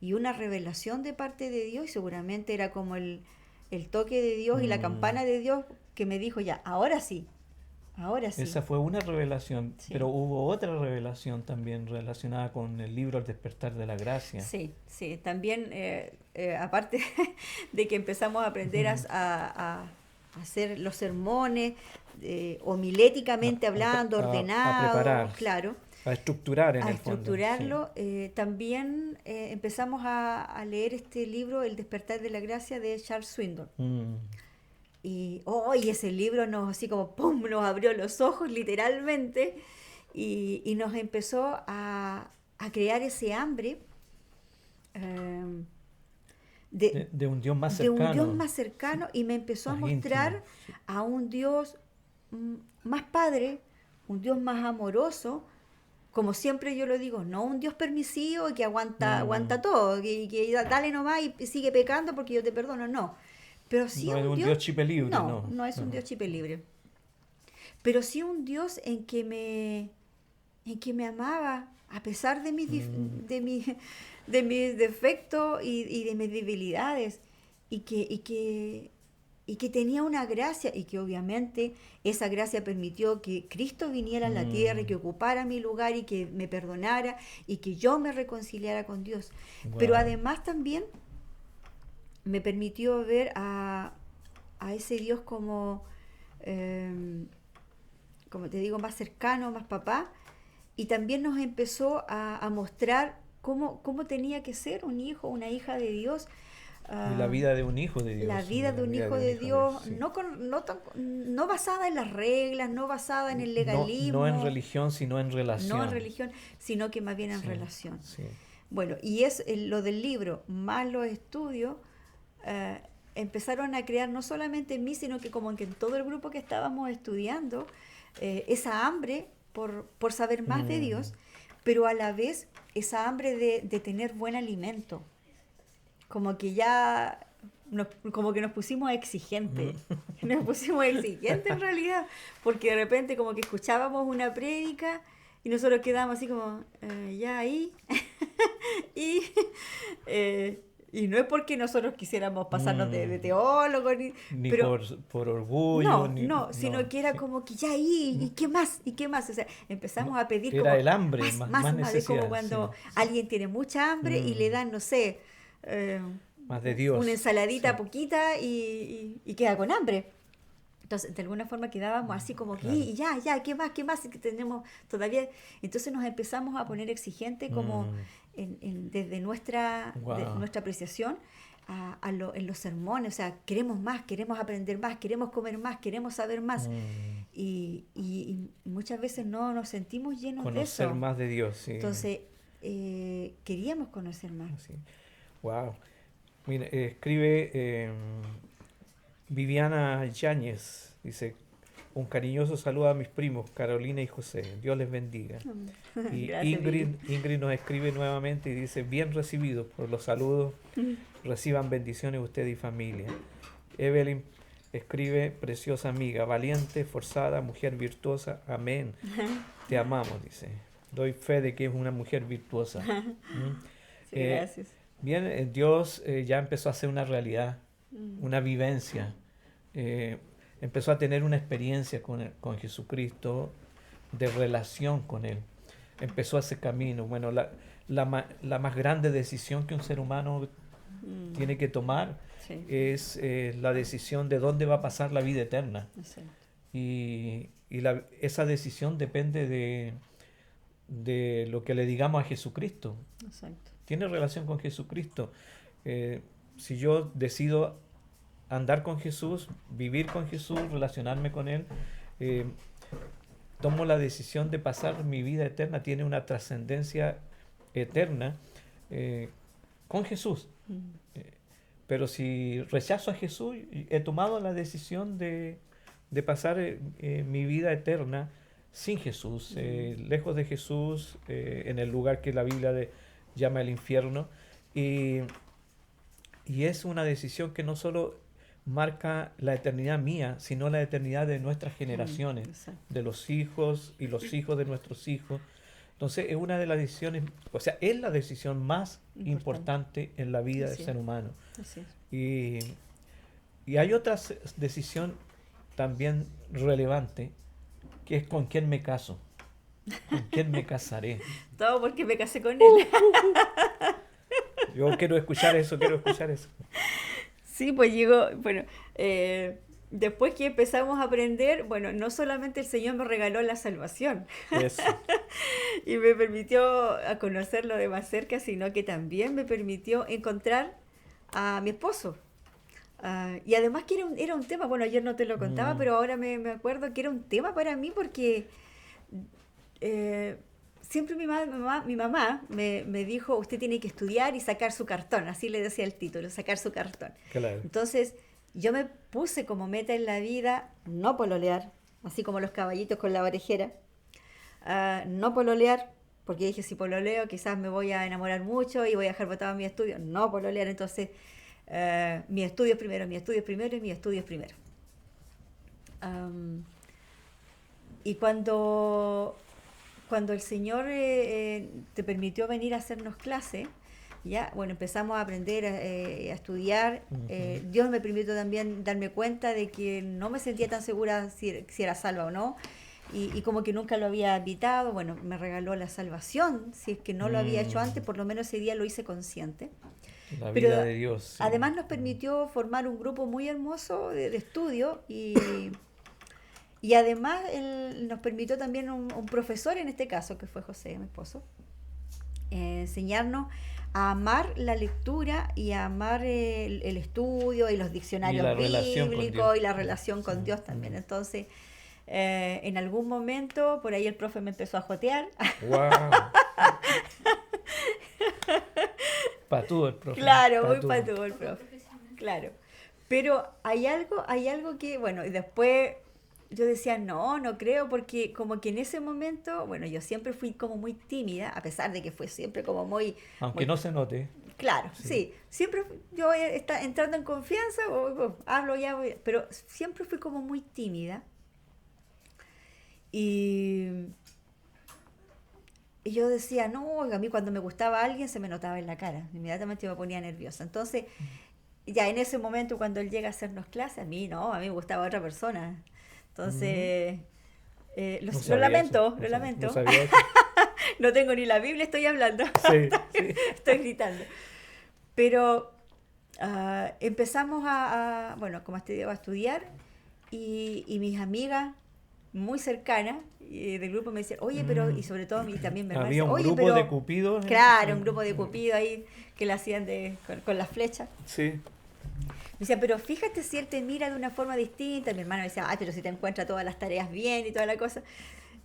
S2: y una revelación de parte de Dios, y seguramente era como el toque de Dios y la
S1: mm.
S2: campana de Dios que me dijo ya, ahora sí,
S1: Esa fue una revelación, pero
S2: sí,
S1: hubo otra revelación también relacionada con el libro El despertar de la gracia.
S2: sí, sí. También, aparte de que empezamos a aprender
S1: Ujú.
S2: a hacer los sermones, homiléticamente hablando,
S1: A preparar,
S2: ordenados, claro,
S1: a estructurar en
S2: a
S1: el fondo, sí.
S2: estructurarlo, también empezamos a leer este libro, El despertar de la gracia de Charles Swindoll.
S1: Mm,
S2: Y, oh, y ese libro nos, así como, ¡pum!, nos abrió los ojos literalmente y nos empezó a crear ese hambre eh, de,
S1: de un Dios más
S2: de un Dios
S1: cercano,
S2: más
S1: sí,
S2: cercano y me empezó a
S1: más íntimo,
S2: mostrar
S1: sí.
S2: a un Dios más padre, un Dios más amoroso, como siempre yo lo digo, no un Dios permisivo y que
S1: Mm,
S2: aguanta todo, que dale nomás y sigue pecando porque yo te perdono, no. Pero sí
S1: no es
S2: un
S1: un
S2: Dios,
S1: Dios chipe libre,
S2: no,
S1: no,
S2: no es un
S1: no.
S2: Dios chipe libre, pero sí un Dios en que me amaba a pesar de
S1: Mm,
S2: de mis defectos y de mis debilidades y y que tenía una gracia y que obviamente esa gracia permitió que Cristo viniera a la tierra y
S1: mm,
S2: que ocupara mi lugar y que me perdonara y que yo me reconciliara con Dios. Pero
S1: wow.
S2: además también me permitió ver a ese Dios como, eh, como te digo, más cercano, más papá, y también nos empezó a mostrar cómo tenía que ser un hijo, una hija de Dios,
S1: Y la
S2: ah,
S1: vida de un hijo de
S2: la
S1: Dios,
S2: vida
S1: de
S2: de
S1: la
S2: un
S1: vida
S2: hijo
S1: de un
S2: de
S1: hijo de Dios,
S2: Dios,
S1: sí.
S2: no basada en las reglas, no basada en el
S1: No, no en
S2: legalismo,
S1: religión, sino en
S2: no en
S1: relación.
S2: religión, sino que más bien en
S1: Sí,
S2: relación.
S1: sí.
S2: Bueno, y es lo del libro, más los estudios, eh, empezaron a crear no solamente en mí, sino que como que en todo el grupo que estábamos estudiando, esa hambre por saber más de
S1: Mm,
S2: Dios, pero a la vez esa hambre de tener buen alimento. Como que ya, como que nos pusimos exigentes,
S1: mm.
S2: nos pusimos exigentes en realidad, porque de repente como que escuchábamos una prédica y nosotros quedábamos así como, ya ahí, y, eh, Y no es porque nosotros quisiéramos pasarnos de teólogos,
S1: Ni
S2: pero
S1: por orgullo,
S2: sino que era
S1: sí.
S2: como que ya, ¿y qué más? ¿Y qué más? O sea, empezamos a pedir
S1: Era
S2: como
S1: el hambre,
S2: más,
S1: más
S2: más, de como
S1: necesidad, sí,
S2: cuando
S1: sí.
S2: alguien tiene mucha hambre y le dan, no sé, eh,
S1: Más de
S2: una
S1: Dios,
S2: ensaladita
S1: sí,
S2: poquita y queda con hambre. Entonces, de alguna forma quedábamos así como que,
S1: claro.
S2: y ya, ¿qué más? ¿Qué más? Y que tenemos todavía. Entonces nos empezamos a poner exigentes como desde de
S1: Wow.
S2: nuestra apreciación en los sermones. O sea, queremos más, queremos aprender más, queremos comer más, queremos saber más. Y muchas veces no nos sentimos llenos de
S1: Conocer
S2: eso.
S1: más de Dios, sí.
S2: Entonces, queríamos conocer más.
S1: Así. Wow. Mira, escribe Viviana Yáñez, dice, un cariñoso saludo a mis primos, Carolina y José. Dios les bendiga. Y
S2: Gracias, Vivi.
S1: Ingrid nos escribe nuevamente y dice, bien recibidos por los saludos, reciban bendiciones usted y familia. Evelyn escribe, preciosa amiga, valiente, forzada, mujer virtuosa, amén. Te amamos, dice. Doy fe de que es una mujer virtuosa. ¿Mm?
S2: Sí,
S1: Eh,
S2: gracias.
S1: bien, Dios ya empezó a hacer una realidad,
S2: Mm,
S1: una vivencia. Eh, Empezó a tener una experiencia con Jesucristo, de relación con Él. Empezó ese camino. Bueno, la más grande decisión que un ser humano
S2: mm,
S1: tiene que tomar
S2: sí,
S1: es la decisión de dónde va a pasar la vida eterna.
S2: exacto.
S1: Y esa decisión depende de lo que le digamos a Jesucristo.
S2: Exacto.
S1: Tiene relación con Jesucristo. Eh, si yo decido andar con Jesús, vivir con Jesús, relacionarme con Él, eh, tomo la decisión de pasar mi vida eterna, tiene una trascendencia eterna eh, con Jesús.
S2: Mm,
S1: Eh, pero si rechazo a Jesús, he tomado la decisión de pasar mi vida eterna sin Jesús,
S2: mm,
S1: lejos de Jesús, en el lugar que la Biblia llama el infierno. Y, y es una decisión que no solo marca la eternidad mía, sino la eternidad de nuestras generaciones,
S2: exacto.
S1: de los hijos y los hijos de nuestros hijos. Entonces es una de las decisiones, o sea, es la decisión más
S2: Importante.
S1: importante en la vida del
S2: Así es.
S1: ser humano.
S2: Así es.
S1: Y, y hay otra decisión también relevante, que es con quién me caso, con quién me casaré.
S2: Todo porque me casé con él.
S1: Yo quiero escuchar eso, quiero escuchar eso.
S2: Sí, pues llegó, bueno, después que empezamos a aprender, bueno, no solamente el Señor me regaló la salvación
S1: Eso.
S2: y me permitió a conocerlo de más cerca, sino que también me permitió encontrar a mi esposo. Y además que era un tema, bueno, ayer no te lo contaba,
S1: Mm,
S2: pero ahora me acuerdo que era un tema para mí porque eh, siempre mi mamá me dijo, usted tiene que estudiar y sacar su cartón, así le decía el título, sacar su cartón.
S1: claro.
S2: Entonces yo me puse como meta en la vida no pololear, así como los caballitos con la orejera, no pololear, porque dije, si pololeo quizás me voy a enamorar mucho y voy a dejar botado mi estudio, no pololear, entonces mi estudio es primero, mi estudio es primero y mi estudio es primero. Am, y cuando el Señor te permitió venir a hacernos clase, ya, bueno, empezamos a aprender a estudiar.
S1: Ujú.
S2: Dios me permitió también darme cuenta de que no me sentía tan segura si era salva o no. Y como que nunca lo había habitado, bueno, me regaló la salvación. Si es que no lo había hecho antes,
S1: Mm,
S2: por lo menos ese día lo hice consciente.
S1: la
S2: Pero
S1: vida de Dios, sí.
S2: además nos
S1: Mm,
S2: permitió formar un grupo muy hermoso de estudio y además él nos permitió también un profesor en este caso, que fue José, mi esposo, enseñarnos a amar la lectura y a amar el estudio y los
S1: y la
S2: diccionarios
S1: relación con Dios.
S2: bíblicos y la relación
S1: Sí.
S2: con Dios también.
S1: Mm.
S2: Entonces, en algún momento, por ahí el profe me empezó a jotear.
S1: Wow. Patudo el profe.
S2: Claro, muy
S1: Patudo.
S2: patudo el profe. Claro. Pero hay algo que, bueno, y después yo decía, no, no creo, porque como que en ese momento, bueno, yo siempre fui como muy tímida, a pesar de que fue siempre como
S1: Aunque
S2: muy
S1: no se note.
S2: claro,
S1: Sí.
S2: sí, siempre yo entrando en confianza, hablo ya, pero siempre fui como muy tímida y, Y yo decía, no, a mí cuando me gustaba alguien se me notaba en la cara, inmediatamente me ponía nerviosa. Entonces, ya en ese momento cuando él llega a hacernos clases, a mí no, a mí me gustaba otra persona.
S1: Ujú.
S2: Entonces,
S1: No
S2: lo
S1: sabía eso,
S2: lamento, lo
S1: no
S2: lamento.
S1: sabía eso.
S2: No tengo ni la Biblia, estoy hablando,
S1: Sí, sí.
S2: estoy gritando. Pero empezamos bueno, como te digo, a estudiar y mis amigas muy cercanas del grupo me decían, oye, pero, y
S1: Mm.
S2: sobre todo también mi hermana
S1: Había
S2: decía,
S1: un
S2: oye,
S1: grupo de
S2: pero,
S1: cupidos
S2: claro, un grupo de cupido ahí que le hacían con las flechas.
S1: sí.
S2: Me decía, pero fíjate si él te mira de una forma distinta. Mi hermana me decía, ay, pero si te encuentra todas las tareas bien y toda la cosa.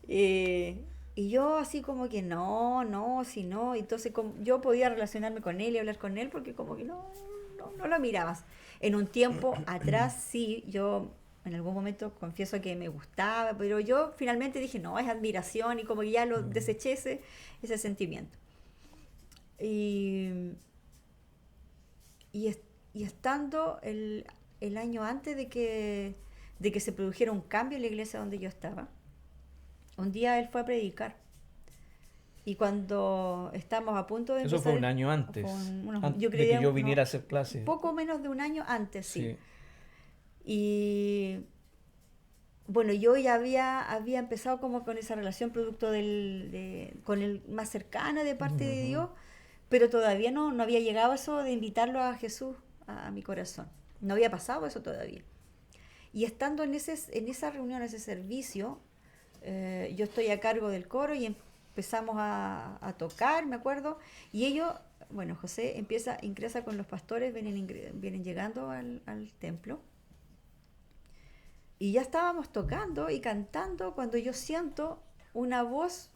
S2: Y yo así como que no, no, si no. Entonces yo podía relacionarme con él y hablar con él porque como que no lo mirabas. En un tiempo atrás sí, yo en algún momento confieso que me gustaba, pero yo finalmente dije, no, es admiración y como que ya lo
S1: Mm.
S2: deseché ese sentimiento. Y, y, y estando el año antes de que se produjera un cambio en la iglesia donde yo estaba, un día él fue a predicar. Y cuando estábamos a punto de
S1: Eso fue
S2: empezar,
S1: un año antes,
S2: yo
S1: de que
S2: creía
S1: yo viniera a hacer
S2: un
S1: clase.
S2: poco menos de un año antes, sí.
S1: Sí.
S2: Y bueno, yo ya había empezado como con esa relación producto con el más cercana de parte de
S1: Ujú.
S2: Dios, pero todavía no había llegado eso de invitarlo a Jesús a mi corazón. No había pasado eso todavía. Y estando en esa reunión, ese servicio, yo estoy a cargo del coro y empezamos a tocar, me acuerdo, y ellos, bueno, José ingresa con los pastores, vienen llegando al templo, y ya estábamos tocando y cantando cuando yo siento una voz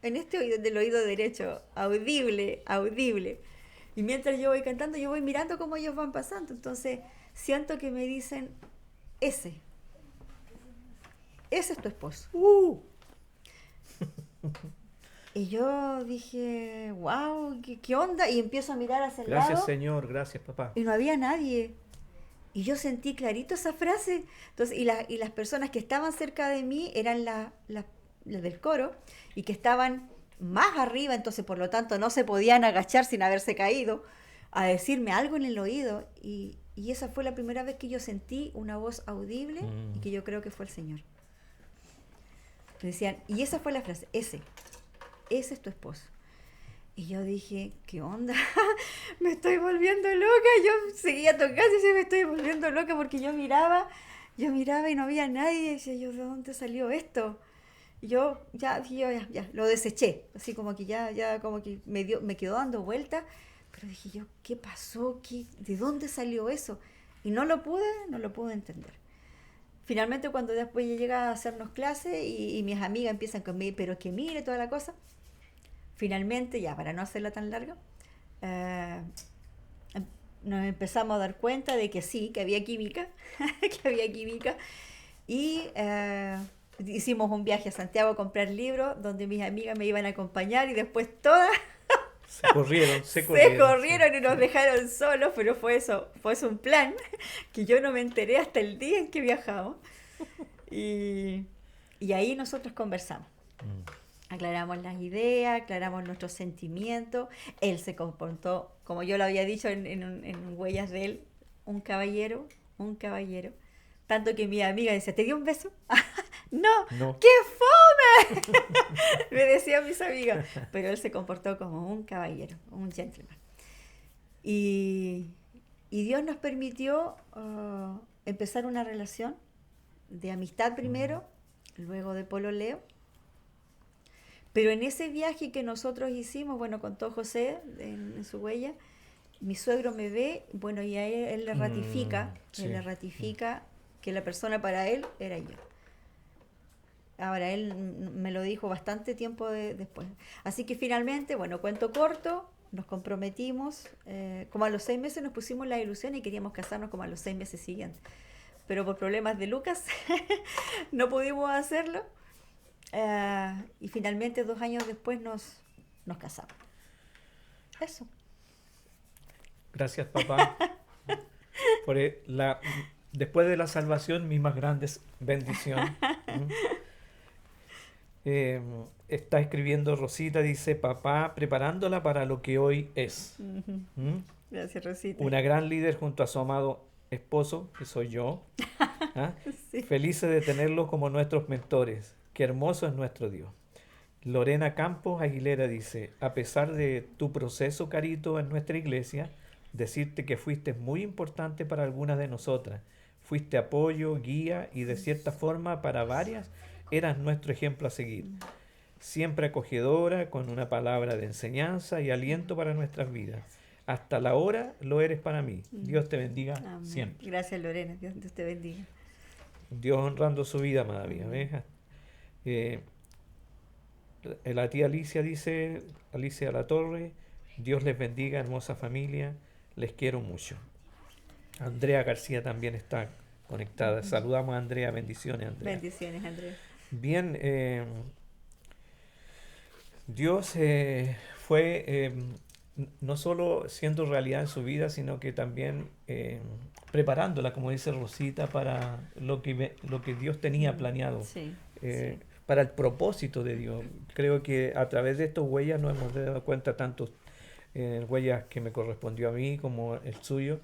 S2: en este oído, del oído derecho, audible, audible. Y mientras yo voy cantando, yo voy mirando cómo ellos van pasando. Entonces siento que me dicen, ese, ese es tu esposo.
S1: Uh,
S2: Y yo dije, wow, ¿qué onda? Y empiezo a mirar hacia el
S1: gracias
S2: lado
S1: Señor, gracias papá.
S2: y no había nadie. Y yo sentí clarito esa frase. Entonces, y las personas que estaban cerca de mí eran las del coro y que estaban más arriba, entonces por lo tanto no se podían agachar sin haberse caído, a decirme algo en el oído. Y esa fue la primera vez que yo sentí una voz audible y
S1: Mm.
S2: que yo creo que fue el Señor. Me decían, y esa fue la frase, ese es tu esposo. Y yo dije, ¿qué onda? Me estoy volviendo loca. Yo seguía tocando y decía, me estoy volviendo loca porque yo miraba y no había nadie. Y decía yo, ¿de dónde salió esto? Y yo ya, lo deseché. Así como que ya como que me quedó dando vueltas. Pero dije yo, ¿qué pasó? ¿De dónde salió eso? Y no lo pude entender. Finalmente cuando después llega a hacernos clases y mis amigas empiezan conmigo, pero que mire toda la cosa. Finalmente, ya para no hacerla tan larga, eh, nos empezamos a dar cuenta de que sí, que había química, que había química, y hicimos un viaje a Santiago a comprar libros donde mis amigas me iban a acompañar y después todas
S1: Se
S2: se
S1: corrieron, sí,
S2: corrieron y nos
S1: sí.
S2: dejaron solos, pero fue eso un plan que yo no me enteré hasta el día en que viajamos. Y, y ahí nosotros conversamos.
S1: Mm.
S2: Aclaramos las ideas, aclaramos nuestros sentimientos. Él se comportó, como yo lo había dicho en huellas de él, un caballero, un caballero. Tanto que mi amiga decía, ¿te dio un beso? No,
S1: No.
S2: ¡qué fome! Me decían mis amigas. Pero él se comportó como un caballero, un gentleman. Y, y Dios nos permitió empezar una relación de amistad
S1: Mm.
S2: primero, luego de pololeo. Pero en ese viaje que nosotros hicimos, bueno, contó José en su huella, mi suegro me ve, bueno, y a
S1: Mm,
S2: él
S1: sí.
S2: le ratifica que la persona para él era yo. Ahora, él me lo dijo bastante tiempo después. Así que finalmente, bueno, cuento corto, nos comprometimos, como a los 6 meses nos pusimos la ilusión y queríamos casarnos como a los 6 meses siguientes. Pero por problemas de Lucas no pudimos hacerlo. Y finalmente 2 años después nos casamos. Eso.
S1: Gracias papá por después de la salvación mi más grande bendición. Mm. Eh, Está escribiendo Rosita, dice, papá, preparándola para lo que hoy es.
S2: Ujú.
S1: ¿Mm?
S2: Gracias, Rosita.
S1: Una gran líder junto a su amado esposo, que soy yo. ¿Ah?
S2: Sí.
S1: Felices de tenerlos como nuestros mentores. Qué hermoso es nuestro Dios. Lorena Campos Aguilera dice, a pesar de tu proceso, Carito, en nuestra iglesia, decirte que fuiste muy importante para algunas de nosotras. Fuiste apoyo, guía y de cierta forma para varias eras nuestro ejemplo a seguir. Siempre acogedora, con una palabra de enseñanza y aliento para nuestras vidas. Hasta la hora lo eres para mí.
S2: Mm.
S1: Dios te bendiga
S2: Amén.
S1: siempre.
S2: Gracias, Lorena. Dios te bendiga.
S1: Dios honrando su vida, amada mía.
S2: Amén.
S1: ¿Ves? Eh, la tía Alicia dice, Alicia La Torre, Dios les bendiga, hermosa familia, les quiero mucho. Andrea García también está conectada.
S2: Ujú.
S1: Saludamos a Andrea, bendiciones, Andrea.
S2: Bendiciones, Andrea.
S1: Bien, Dios fue no solo siendo realidad en su vida, sino que también preparándola, como dice Rosita, para lo que Dios tenía
S2: Mm.
S1: planeado,
S2: Sí,
S1: eh,
S2: sí.
S1: para el propósito de Dios. Creo que a través de estos huellas nos hemos dado cuenta, tanto huellas que me correspondió a mí como el suyo,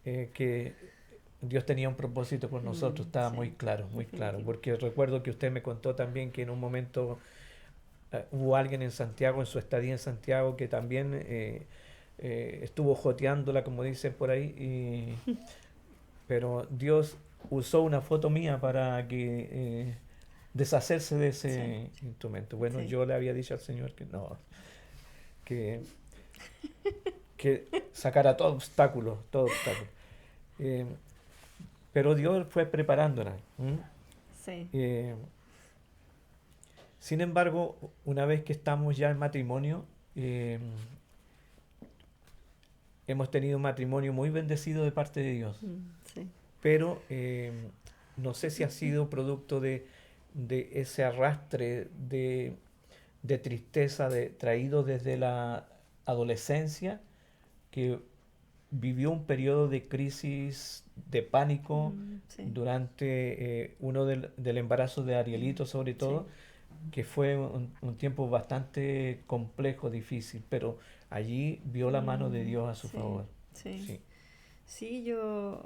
S1: que Dios tenía un propósito con nosotros, estaba
S2: Sí,
S1: muy claro,
S2: definitivo.
S1: porque recuerdo que usted me contó también que en un momento hubo alguien en Santiago, en su estadía en Santiago, que también estuvo joteándola, como dicen por ahí, pero Dios usó una foto mía para que deshacerse de
S2: Sí,
S1: ese instrumento. Bueno,
S2: sí.
S1: yo le había dicho al Señor que no, que, que sacara todo obstáculo, todo obstáculo. Eh, pero Dios fue preparándola. ¿M?
S2: Sí.
S1: Eh, Sin embargo, una vez que estamos ya en matrimonio, hemos tenido un matrimonio muy bendecido de parte de Dios,
S2: Sí.
S1: pero no sé si ha sido producto de ese arrastre de tristeza traído desde la adolescencia, que vivió un periodo de crisis, de pánico
S2: Sí.
S1: durante del embarazo de Arielito sobre
S2: Sí.
S1: todo, que fue un tiempo bastante complejo, difícil, pero allí vio la mano de Dios a su
S2: Sí.
S1: favor.
S2: Sí.
S1: Sí.
S2: Sí, yo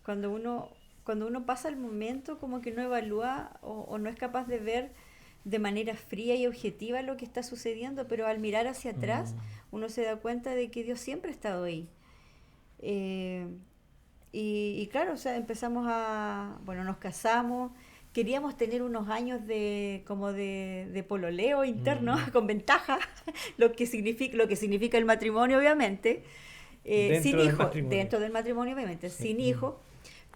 S2: cuando uno cuando uno pasa el momento como que no evalúa o no es capaz de ver de manera fría y objetiva lo que está sucediendo, pero al mirar hacia atrás
S1: Mm,
S2: uno se da cuenta de que Dios siempre ha estado ahí. Eh, y claro, o sea, empezamos bueno, nos casamos, queríamos tener unos años de pololeo interno,
S1: mm.
S2: con ventaja, lo que significa el matrimonio, obviamente, sin
S1: Dentro del
S2: hijos,
S1: matrimonio.
S2: dentro del matrimonio, obviamente,
S1: Sí.
S2: sin
S1: Mm.
S2: hijos,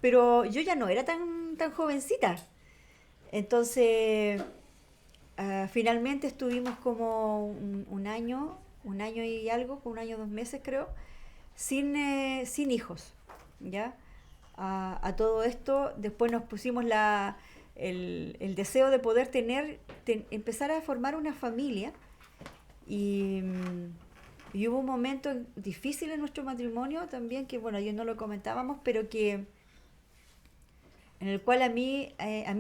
S2: pero yo ya no era tan jovencita. Entonces, finalmente estuvimos como un año y algo, un año, 2 meses creo, sin hijos, ¿ya? A todo esto, después nos pusimos el deseo de poder empezar a formar una familia y, y hubo un momento difícil en nuestro matrimonio también, que bueno, yo no lo comentábamos, pero que en el cual a mí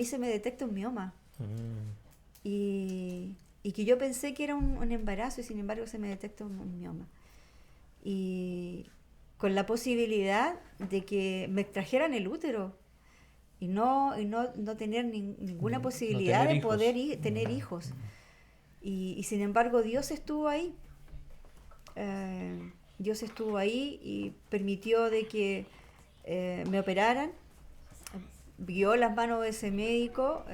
S2: se me detecta un mioma
S1: Mm.
S2: y que yo pensé que era un embarazo y sin embargo se me detecta un mioma. Y con la posibilidad de que me extrajeran el útero y no tener ninguna
S1: No
S2: posibilidad
S1: tener
S2: de
S1: hijos.
S2: poder tener hijos. Y sin embargo Dios estuvo ahí. Dios estuvo ahí y permitió de que me operaran. Vio las manos de ese médico,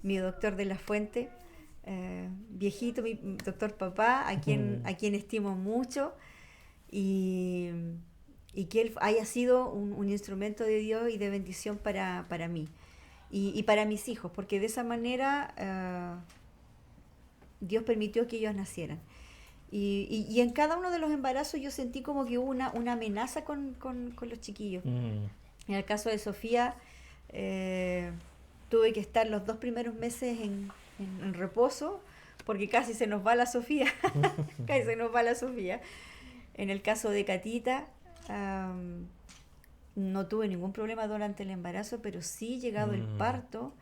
S2: mi doctor de la Fuente, viejito, mi doctor papá,
S1: Mm.
S2: a quien estimo mucho, y, y que él haya sido un instrumento de Dios y de bendición para mí y para mis hijos, porque de esa manera Dios permitió que ellos nacieran. Y en cada uno de los embarazos yo sentí como que hubo una amenaza con los chiquillos.
S1: Mm.
S2: En el caso de Sofía, eh, tuve que estar los 2 primeros meses en reposo porque casi se nos va la Sofía, casi se nos va la Sofía. En el caso de Catita, no tuve ningún problema durante el embarazo, pero sí llegado el
S1: Mm.
S2: parto,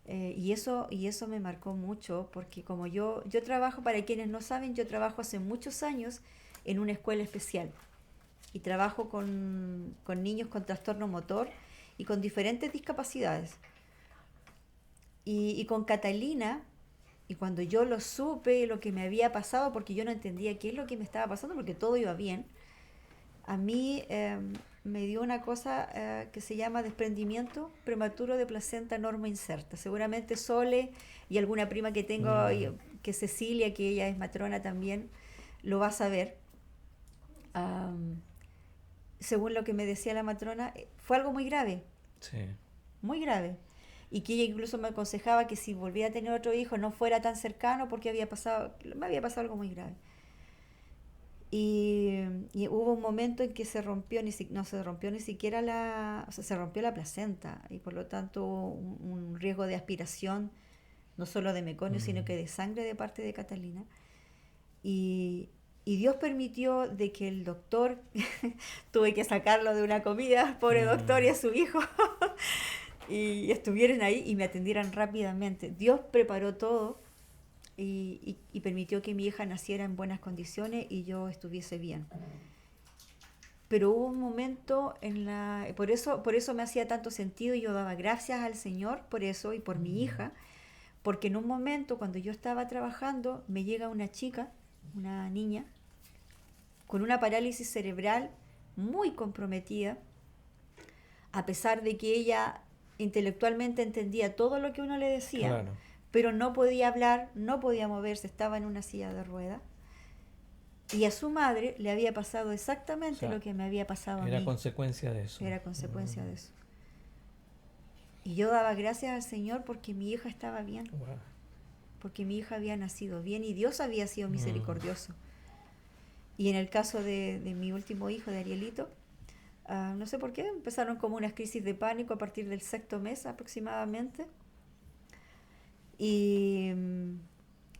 S2: Y eso me marcó mucho, porque como yo trabajo, para quienes no saben, yo trabajo hace muchos años en una escuela especial y trabajo con niños con trastorno motor y con diferentes discapacidades. Y con Catalina, y cuando yo lo supe, lo que me había pasado, porque yo no entendía qué es lo que me estaba pasando, porque todo iba bien, a mí me dio una cosa que se llama desprendimiento prematuro de placenta normo inserta. Seguramente Sole y alguna prima que tengo, que Cecilia, que ella es matrona también, lo va a saber. Según lo que me decía la matrona, fue algo muy grave,
S1: Sí.
S2: muy grave. Y que ella incluso me aconsejaba que si volvía a tener otro hijo no fuera tan cercano porque me había pasado algo muy grave. Y hubo un momento en que se rompió, no se rompió ni siquiera o sea, se rompió la placenta y por lo tanto un riesgo de aspiración, no solo de meconio, sino que de sangre de parte de Catalina. Y, y Dios permitió de que el doctor, tuve que sacarlo de una comida, pobre doctor y a su hijo, y estuvieran ahí y me atendieran rápidamente. Dios preparó todo y permitió que mi hija naciera en buenas condiciones y yo estuviese bien. Pero hubo un momento por eso me hacía tanto sentido y yo daba gracias al Señor por eso y por mi hija, porque en un momento cuando yo estaba trabajando me llega una chica, una niña, con una parálisis cerebral muy comprometida, a pesar de que ella intelectualmente entendía todo lo que uno le decía,
S1: Claro.
S2: pero no podía hablar, no podía moverse, estaba en una silla de ruedas. Y a su madre le había pasado exactamente
S1: O sea,
S2: lo que me había pasado a
S1: era
S2: mí.
S1: consecuencia de eso.
S2: Era consecuencia de eso. Y yo daba gracias al Señor porque mi hija estaba bien,
S1: Wow.
S2: porque mi hija había nacido bien y Dios había sido misericordioso. Y en el caso de mi último hijo, de Arielito, no sé por qué, empezaron como unas crisis de pánico a partir del 6º mes aproximadamente. Y,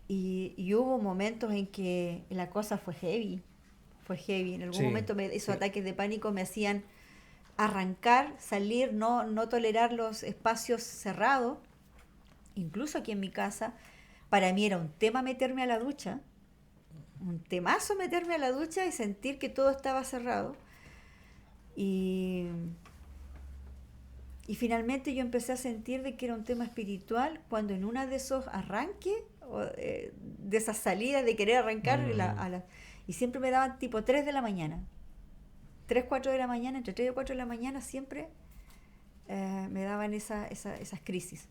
S2: y hubo momentos en que la cosa fue heavy. Fue heavy. En algún
S1: Sí,
S2: momento esos
S1: sí.
S2: ataques de pánico me hacían arrancar, salir, no tolerar los espacios cerrados. Incluso aquí en mi casa, para mí era un tema meterme a la ducha, un temazo meterme a la ducha y sentir que todo estaba cerrado. Y, y finalmente yo empecé a sentir de que era un tema espiritual cuando en una de esos arranques, de esas salidas de querer arrancar, y siempre me daban tipo 3 de la mañana. 3, 4 de la mañana, entre 3 y 4 de la mañana siempre me daban esas crisis.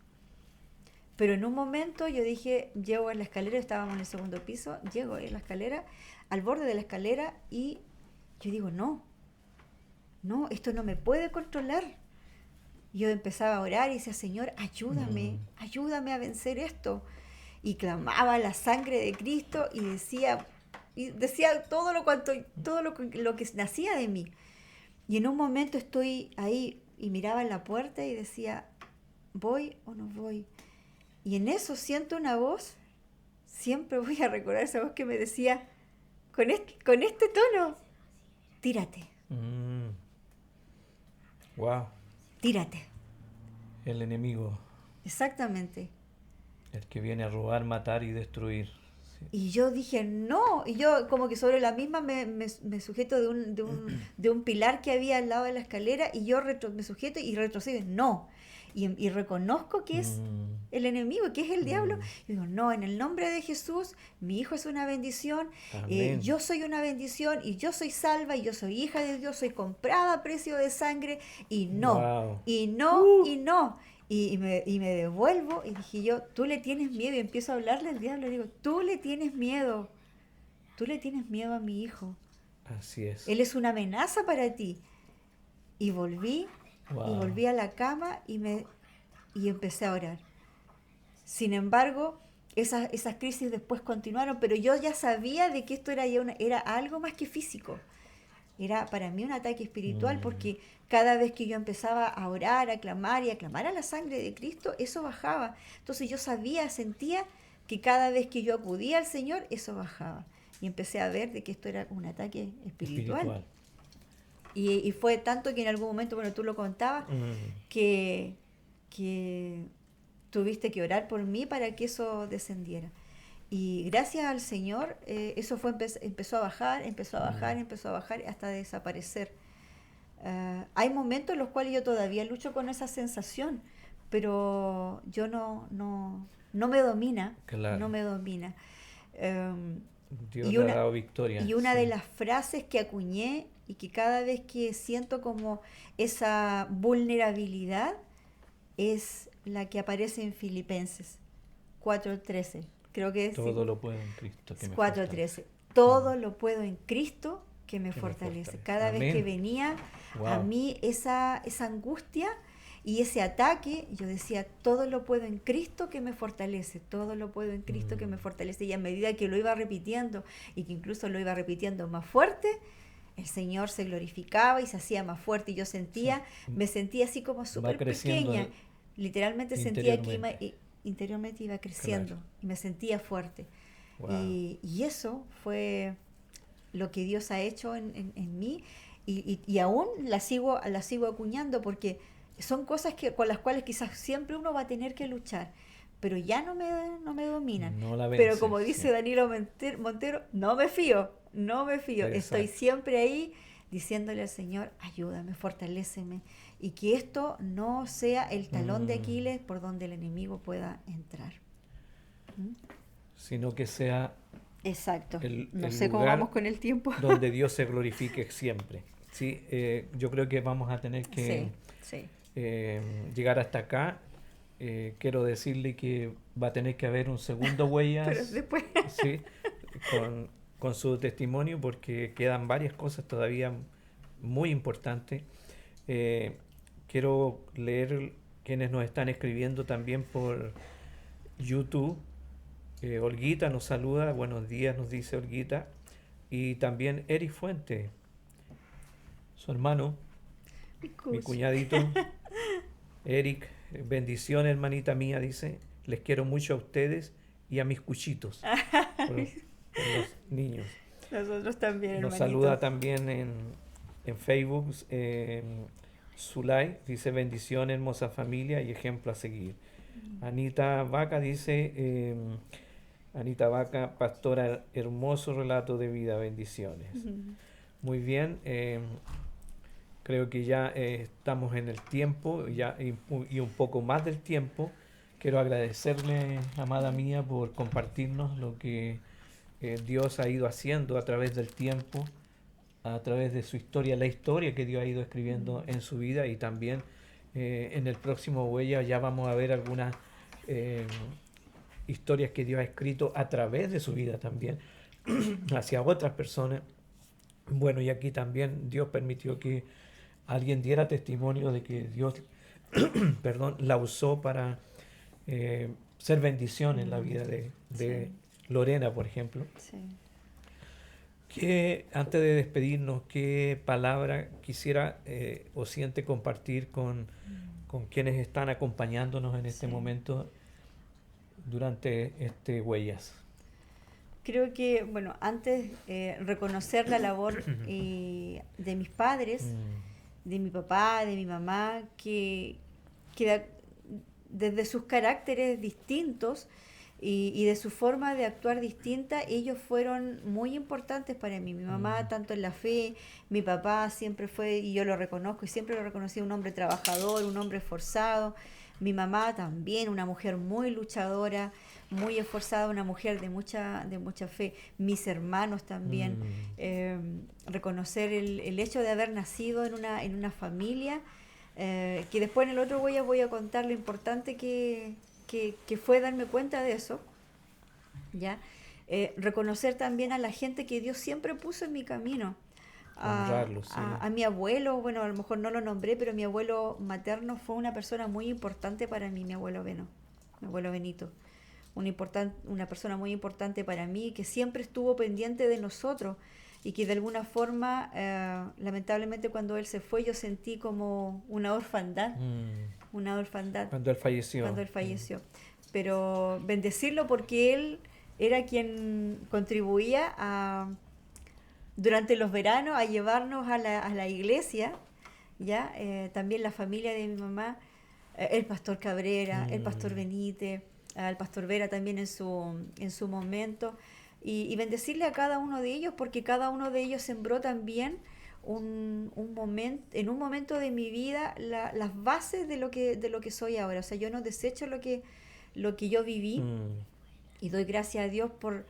S2: Pero en un momento yo dije, llego en la escalera, estábamos en el 2º piso, llego en la escalera, al borde de la escalera y yo digo, no, esto no me puede controlar. Yo empezaba a orar y decía, Señor, ayúdame a vencer esto. Y clamaba la sangre de Cristo y decía todo lo que nacía de mí. Y en un momento estoy ahí y miraba en la puerta y decía, ¿voy o no voy? Y en eso siento una voz, siempre voy a recordar esa voz que me decía, con este tono, tírate,
S1: Wow.
S2: tírate.
S1: El enemigo,
S2: Exactamente.
S1: el que viene a robar, matar y destruir. Sí.
S2: Y yo dije, no, y yo como que sobre la misma me sujeto de un pilar que había al lado de la escalera y yo me sujeto y retrocedo, no. Y reconozco que es el enemigo, que es el diablo. Y digo, no, en el nombre de Jesús, mi hijo es una bendición, yo soy una bendición y yo soy salva y yo soy hija de Dios, soy comprada a precio de sangre y no,
S1: Wow.
S2: y no, y no. Y me devuelvo y dije yo, tú le tienes miedo. Y empiezo a hablarle al diablo y digo, tú le tienes miedo a mi hijo.
S1: Así es.
S2: Él es una amenaza para ti. Y volví a la cama y empecé a orar. Sin embargo, esas crisis después continuaron, pero yo ya sabía de que esto era algo más que físico. Era para mí un ataque espiritual porque cada vez que yo empezaba a orar, a clamar y a clamar a la sangre de Cristo, eso bajaba. Entonces yo sentía que cada vez que yo acudía al Señor, eso bajaba. Y empecé a ver de que esto era un ataque espiritual. Y fue tanto que en algún momento, bueno, tú lo contabas, que tuviste que orar por mí para que eso descendiera. Y gracias al Señor, eso fue empezó a bajar, empezó a bajar, empezó a bajar hasta desaparecer. Hay momentos en los cuales yo todavía lucho con esa sensación, pero yo no me domina,
S1: Claro.
S2: no me domina. Um,
S1: Dios
S2: y
S1: le ha
S2: una,
S1: dado victoria.
S2: y una de
S1: Sí.
S2: las frases que acuñé y que cada vez que siento como esa vulnerabilidad es la que aparece en Filipenses 4:13. Creo que es
S1: Todo lo puedo en Cristo que me
S2: 4:13.
S1: fortalece.
S2: Todo lo puedo en Cristo que me
S1: Que me
S2: fortalece.
S1: fortalece.
S2: Cada vez que
S1: Amén.
S2: venía a
S1: Wow.
S2: mí esa angustia y ese ataque, yo decía, todo lo puedo en Cristo que me fortalece, todo lo puedo en Cristo que me fortalece. Y a medida que lo iba repitiendo y que incluso lo iba repitiendo más fuerte, el Señor se glorificaba y se hacía más fuerte. Y yo sentía,
S1: Sí.
S2: me sentía así como
S1: Va
S2: súper
S1: creciendo
S2: pequeña. Literalmente sentía que interiormente iba creciendo.
S1: Claro.
S2: Y me sentía fuerte.
S1: Wow.
S2: Y eso fue lo que Dios ha hecho en mí y aún la sigo acuñando porque son cosas con las cuales quizás siempre uno va a tener que luchar, pero ya no me dominan.
S1: No la
S2: Pero
S1: vences,
S2: como dice
S1: sí.
S2: Danilo Montero, no me fío. Estoy
S1: Exacto.
S2: siempre ahí diciéndole al Señor, ayúdame, fortaléceme, y que esto no sea el talón de Aquiles por donde el enemigo pueda entrar. ¿Mm?
S1: Sino que sea
S2: Exacto. No
S1: el
S2: sé cómo vamos
S1: lugar
S2: con el tiempo.
S1: donde Dios se glorifique siempre. Sí, yo creo que vamos a tener que
S2: Sí.
S1: llegar hasta acá. Quiero decirle que va a tener que haber un segundo
S2: Pero
S1: Huellas,
S2: después.
S1: sí, con su testimonio, porque quedan varias cosas todavía muy importantes. Quiero leer quienes nos están escribiendo también por YouTube. Olguita nos saluda, buenos días, nos dice Olguita. Y también Eric Fuente, su hermano, mi cuñadito. Eric, bendiciones, hermanita mía, dice. Les quiero mucho a ustedes y a mis cuchitos, por los niños.
S2: Nosotros también,
S1: Nos
S2: hermanito.
S1: saluda también en Facebook. Zulay dice: bendiciones, hermosa familia y ejemplo a seguir. Anita Vaca dice: Anita Vaca, pastora, hermoso relato de vida, bendiciones. Muy bien, creo que ya estamos en el tiempo y un poco más del tiempo. Quiero agradecerle, amada mía, por compartirnos lo que Dios ha ido haciendo a través del tiempo, a través de su historia, la historia que Dios ha ido escribiendo en su vida, y también en el próximo Huella ya vamos a ver algunas historias que Dios ha escrito a través de su vida también hacia otras personas. Bueno, y aquí también Dios permitió que alguien diera testimonio de que Dios perdón, la usó para ser bendición en la vida de
S2: Sí.
S1: Lorena, por ejemplo.
S2: Sí.
S1: Antes de despedirnos, ¿qué palabra quisiera o siente compartir con quienes están acompañándonos en este
S2: Sí.
S1: momento durante este Huellas?
S2: Creo que, bueno, antes reconocer la labor de mis padres, de mi papá, de mi mamá, que desde sus caracteres distintos y de su forma de actuar distinta, ellos fueron muy importantes para mí. Mi mamá, tanto en la fe, mi papá siempre fue, y yo lo reconozco, y siempre lo reconocí, un hombre trabajador, un hombre esforzado. Mi mamá también, una mujer muy luchadora, muy esforzada, una mujer de mucha fe. Mis hermanos también. Reconocer el hecho de haber nacido en una familia, que después en el otro voy a contar lo importante que fue darme cuenta de eso, ¿ya? Reconocer también a la gente que Dios siempre puso en mi camino.
S1: Honrarlo, sí.
S2: A mi abuelo, bueno, a lo mejor no lo nombré, pero mi abuelo materno fue una persona muy importante para mí, mi abuelo Benito. Una persona muy importante para mí, que siempre estuvo pendiente de nosotros y que de alguna forma, lamentablemente cuando él se fue, yo sentí como una orfandad.
S1: Cuando él falleció.
S2: Pero bendecirlo porque él era quien contribuía durante los veranos a llevarnos a la iglesia, ¿ya? También la familia de mi mamá el pastor Cabrera, el pastor Benítez, el pastor Vera también en su momento, y bendecirle a cada uno de ellos, porque cada uno de ellos sembró también en un momento de mi vida las bases de lo que soy ahora. O sea, yo no desecho lo que yo viví, y doy gracias a Dios por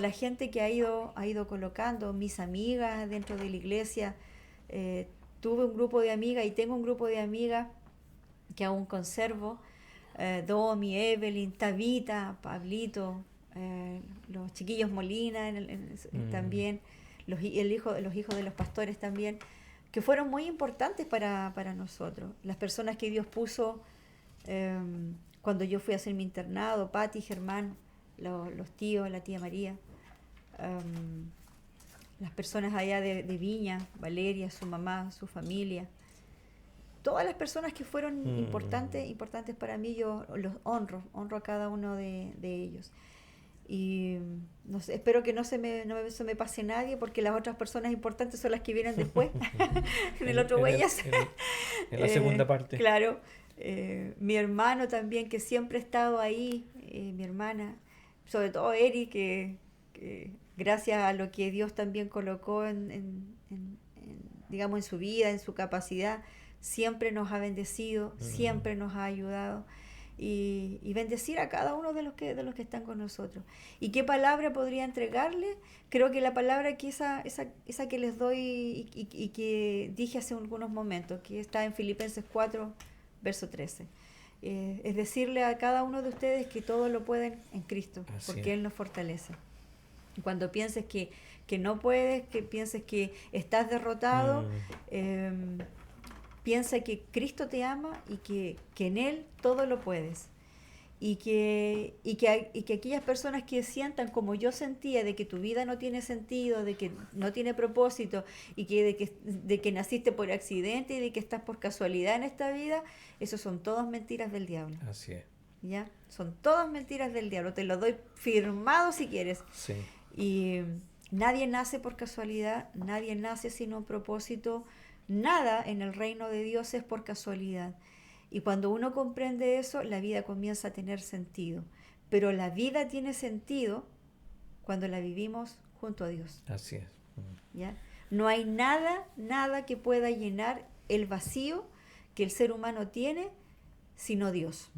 S2: la gente que ha ido colocando, mis amigas dentro de la iglesia. Tuve un grupo de amigas y tengo un grupo de amigas que aún conservo, Domi, Evelyn, Tabita, Pablito, los chiquillos Molina también, los hijos de los pastores también, que fueron muy importantes para nosotros. Las personas que Dios puso cuando yo fui a hacer mi internado, Pati, Germán, los tíos, la tía María, las personas allá de Viña, Valeria, su mamá, su familia. Todas las personas que fueron importantes para mí, yo los honro a cada uno de ellos. Y no sé, espero que no se me pase nadie, porque las otras personas importantes son las que vienen después, en el otro Huellas.
S1: En la segunda parte.
S2: Claro. Mi hermano también, que siempre ha estado ahí, mi hermana, sobre todo Eri, que gracias a lo que Dios también colocó digamos, en su vida, en su capacidad, siempre nos ha bendecido, siempre nos ha ayudado, y bendecir a cada uno de los que están con nosotros. ¿Y qué palabra podría entregarle? Creo que la palabra que esa que les doy y que dije hace algunos momentos, que está en Filipenses 4, verso 13. Es decirle a cada uno de ustedes que todo lo pueden en Cristo, porque Él nos fortalece. Cuando pienses que no puedes, que pienses que estás derrotado, piensa que Cristo te ama y que en Él todo lo puedes. Y que aquellas personas que sientan como yo sentía, de que tu vida no tiene sentido, de que no tiene propósito, y de que naciste por accidente y de que estás por casualidad en esta vida, eso son todas mentiras del diablo.
S1: Así es.
S2: ¿Ya? Son todas mentiras del diablo. Te lo doy firmado si quieres.
S1: Sí.
S2: Y nadie nace por casualidad, nadie nace sin un propósito, nada en el reino de Dios es por casualidad. Y cuando uno comprende eso, la vida comienza a tener sentido. Pero la vida tiene sentido cuando la vivimos junto a Dios.
S1: Así es.
S2: ¿Ya? No hay nada que pueda llenar el vacío que el ser humano tiene sino Dios.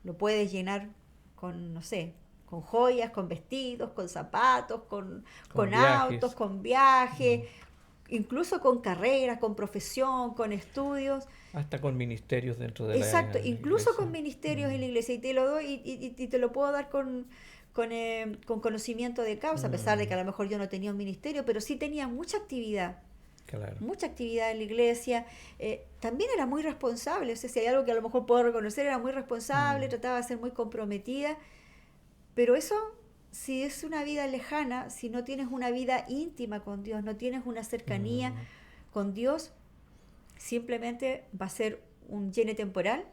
S2: Lo puedes llenar con, no sé, con joyas, con vestidos, con zapatos, con autos, con viajes, incluso con carreras, con profesión, con estudios.
S1: Hasta con ministerios dentro de
S2: Exacto,
S1: la
S2: incluso
S1: iglesia.
S2: Con ministerios en la iglesia. Y te lo doy y te lo puedo dar con conocimiento de causa, a pesar de que a lo mejor yo no tenía un ministerio, pero sí tenía mucha actividad.
S1: Claro.
S2: Mucha actividad en la iglesia. También era muy responsable. O sea, si hay algo que a lo mejor puedo reconocer, era muy responsable, trataba de ser muy comprometida. Pero eso, si es una vida lejana, si no tienes una vida íntima con Dios, no tienes una cercanía con Dios, simplemente va a ser un llene temporal,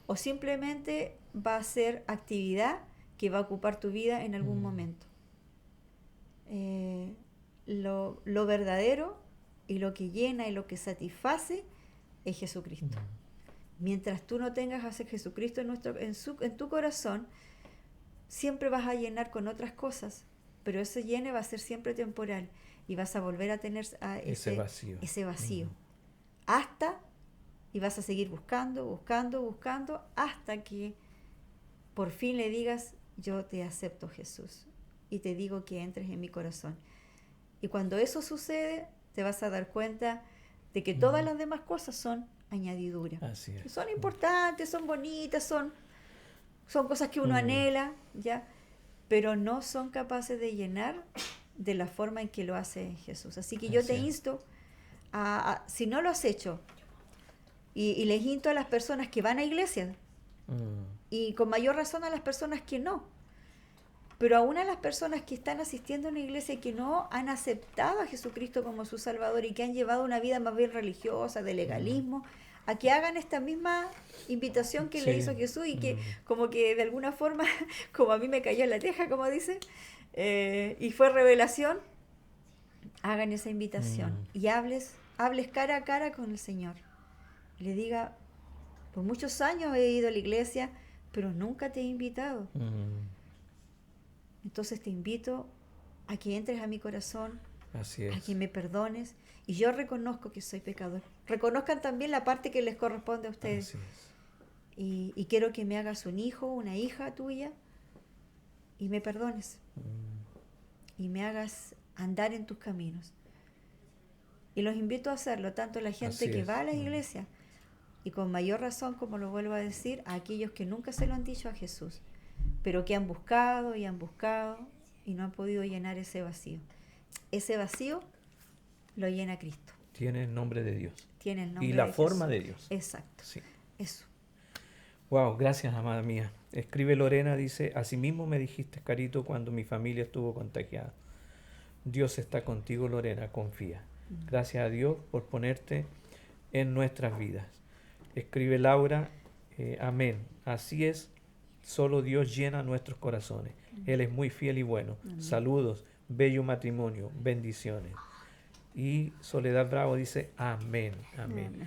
S2: o simplemente va a ser actividad que va a ocupar tu vida en algún momento. Lo verdadero y lo que llena y lo que satisface es Jesucristo. Mientras tú no tengas a Jesucristo en tu corazón, siempre vas a llenar con otras cosas, pero ese llene va a ser siempre temporal y vas a volver a tener ese vacío. Y vas a seguir buscando, hasta que por fin le digas: yo te acepto, Jesús, y te digo que entres en mi corazón. Y cuando eso sucede, te vas a dar cuenta de que todas las demás cosas son añadiduras.
S1: Así es.
S2: Son importantes, son bonitas, son cosas que uno anhela, ¿ya? Pero no son capaces de llenar de la forma en que lo hace Jesús. Así que yo te insto si no lo has hecho, y les insto a las personas que van a iglesias, y con mayor razón a las personas que no, pero aún a las personas que están asistiendo a una iglesia y que no han aceptado a Jesucristo como su Salvador y que han llevado una vida más bien religiosa, de legalismo, a que hagan esta misma invitación que le hizo Jesús, y que como que de alguna forma, como a mí me cayó en la teja, como dice, y fue revelación, hagan esa invitación y hables cara a cara con el Señor. Le diga: Por muchos años he ido a la iglesia, pero nunca te he invitado. Entonces te invito a que entres a mi corazón,
S1: Así
S2: a
S1: es.
S2: que me perdones. Y yo reconozco que soy pecador. Reconozcan también la parte que les corresponde a ustedes.
S1: Así es.
S2: Y quiero que me hagas un hijo, una hija tuya, y me perdones. Y me hagas andar en tus caminos. Y los invito a hacerlo, tanto la gente
S1: Así
S2: que
S1: es.
S2: va a las iglesias, y con mayor razón, como lo vuelvo a decir, a aquellos que nunca se lo han dicho a Jesús, pero que han buscado y no han podido llenar ese vacío. Ese vacío lo llena Cristo.
S1: Tiene el nombre de Dios.
S2: Tiene el nombre
S1: Y la
S2: de
S1: forma
S2: Jesús.
S1: de Dios.
S2: Exacto.
S1: Sí.
S2: Eso.
S1: Wow, gracias, amada mía. Escribe Lorena, dice, asimismo me dijiste, Carito, cuando mi familia estuvo contagiada. Dios está contigo, Lorena, confía. Gracias a Dios por ponerte en nuestras vidas. Escribe Laura, amén. Así es, solo Dios llena nuestros corazones. Él es muy fiel y bueno. Saludos, bello matrimonio, bendiciones. Y Soledad Bravo dice, amén, amén.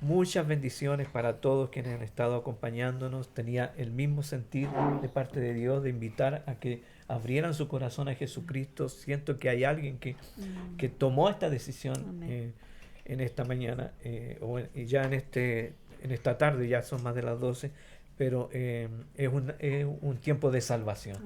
S1: Muchas bendiciones para todos quienes han estado acompañándonos. Tenía el mismo sentir de parte de Dios de invitar a que abrieran su corazón a Jesucristo. Siento que hay alguien que tomó esta decisión en esta mañana, y ya en esta tarde, ya son más de las 12, pero es un tiempo de salvación,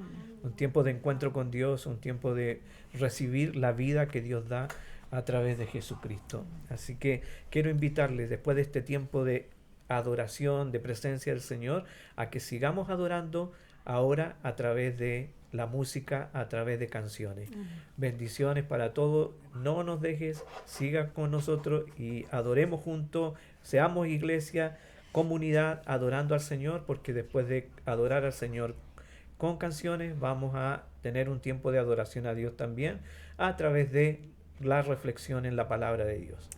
S1: un tiempo de encuentro con Dios, un tiempo de recibir la vida que Dios da a través de Jesucristo. Así que quiero invitarles, después de este tiempo de adoración, de presencia del Señor, a que sigamos adorando ahora a través de la música, a través de canciones. Bendiciones para todos. No nos dejes, siga con nosotros y adoremos juntos, seamos iglesia, comunidad, adorando al Señor, porque después de adorar al Señor con canciones, vamos a tener un tiempo de adoración a Dios también, a través de la reflexión en la palabra de Dios.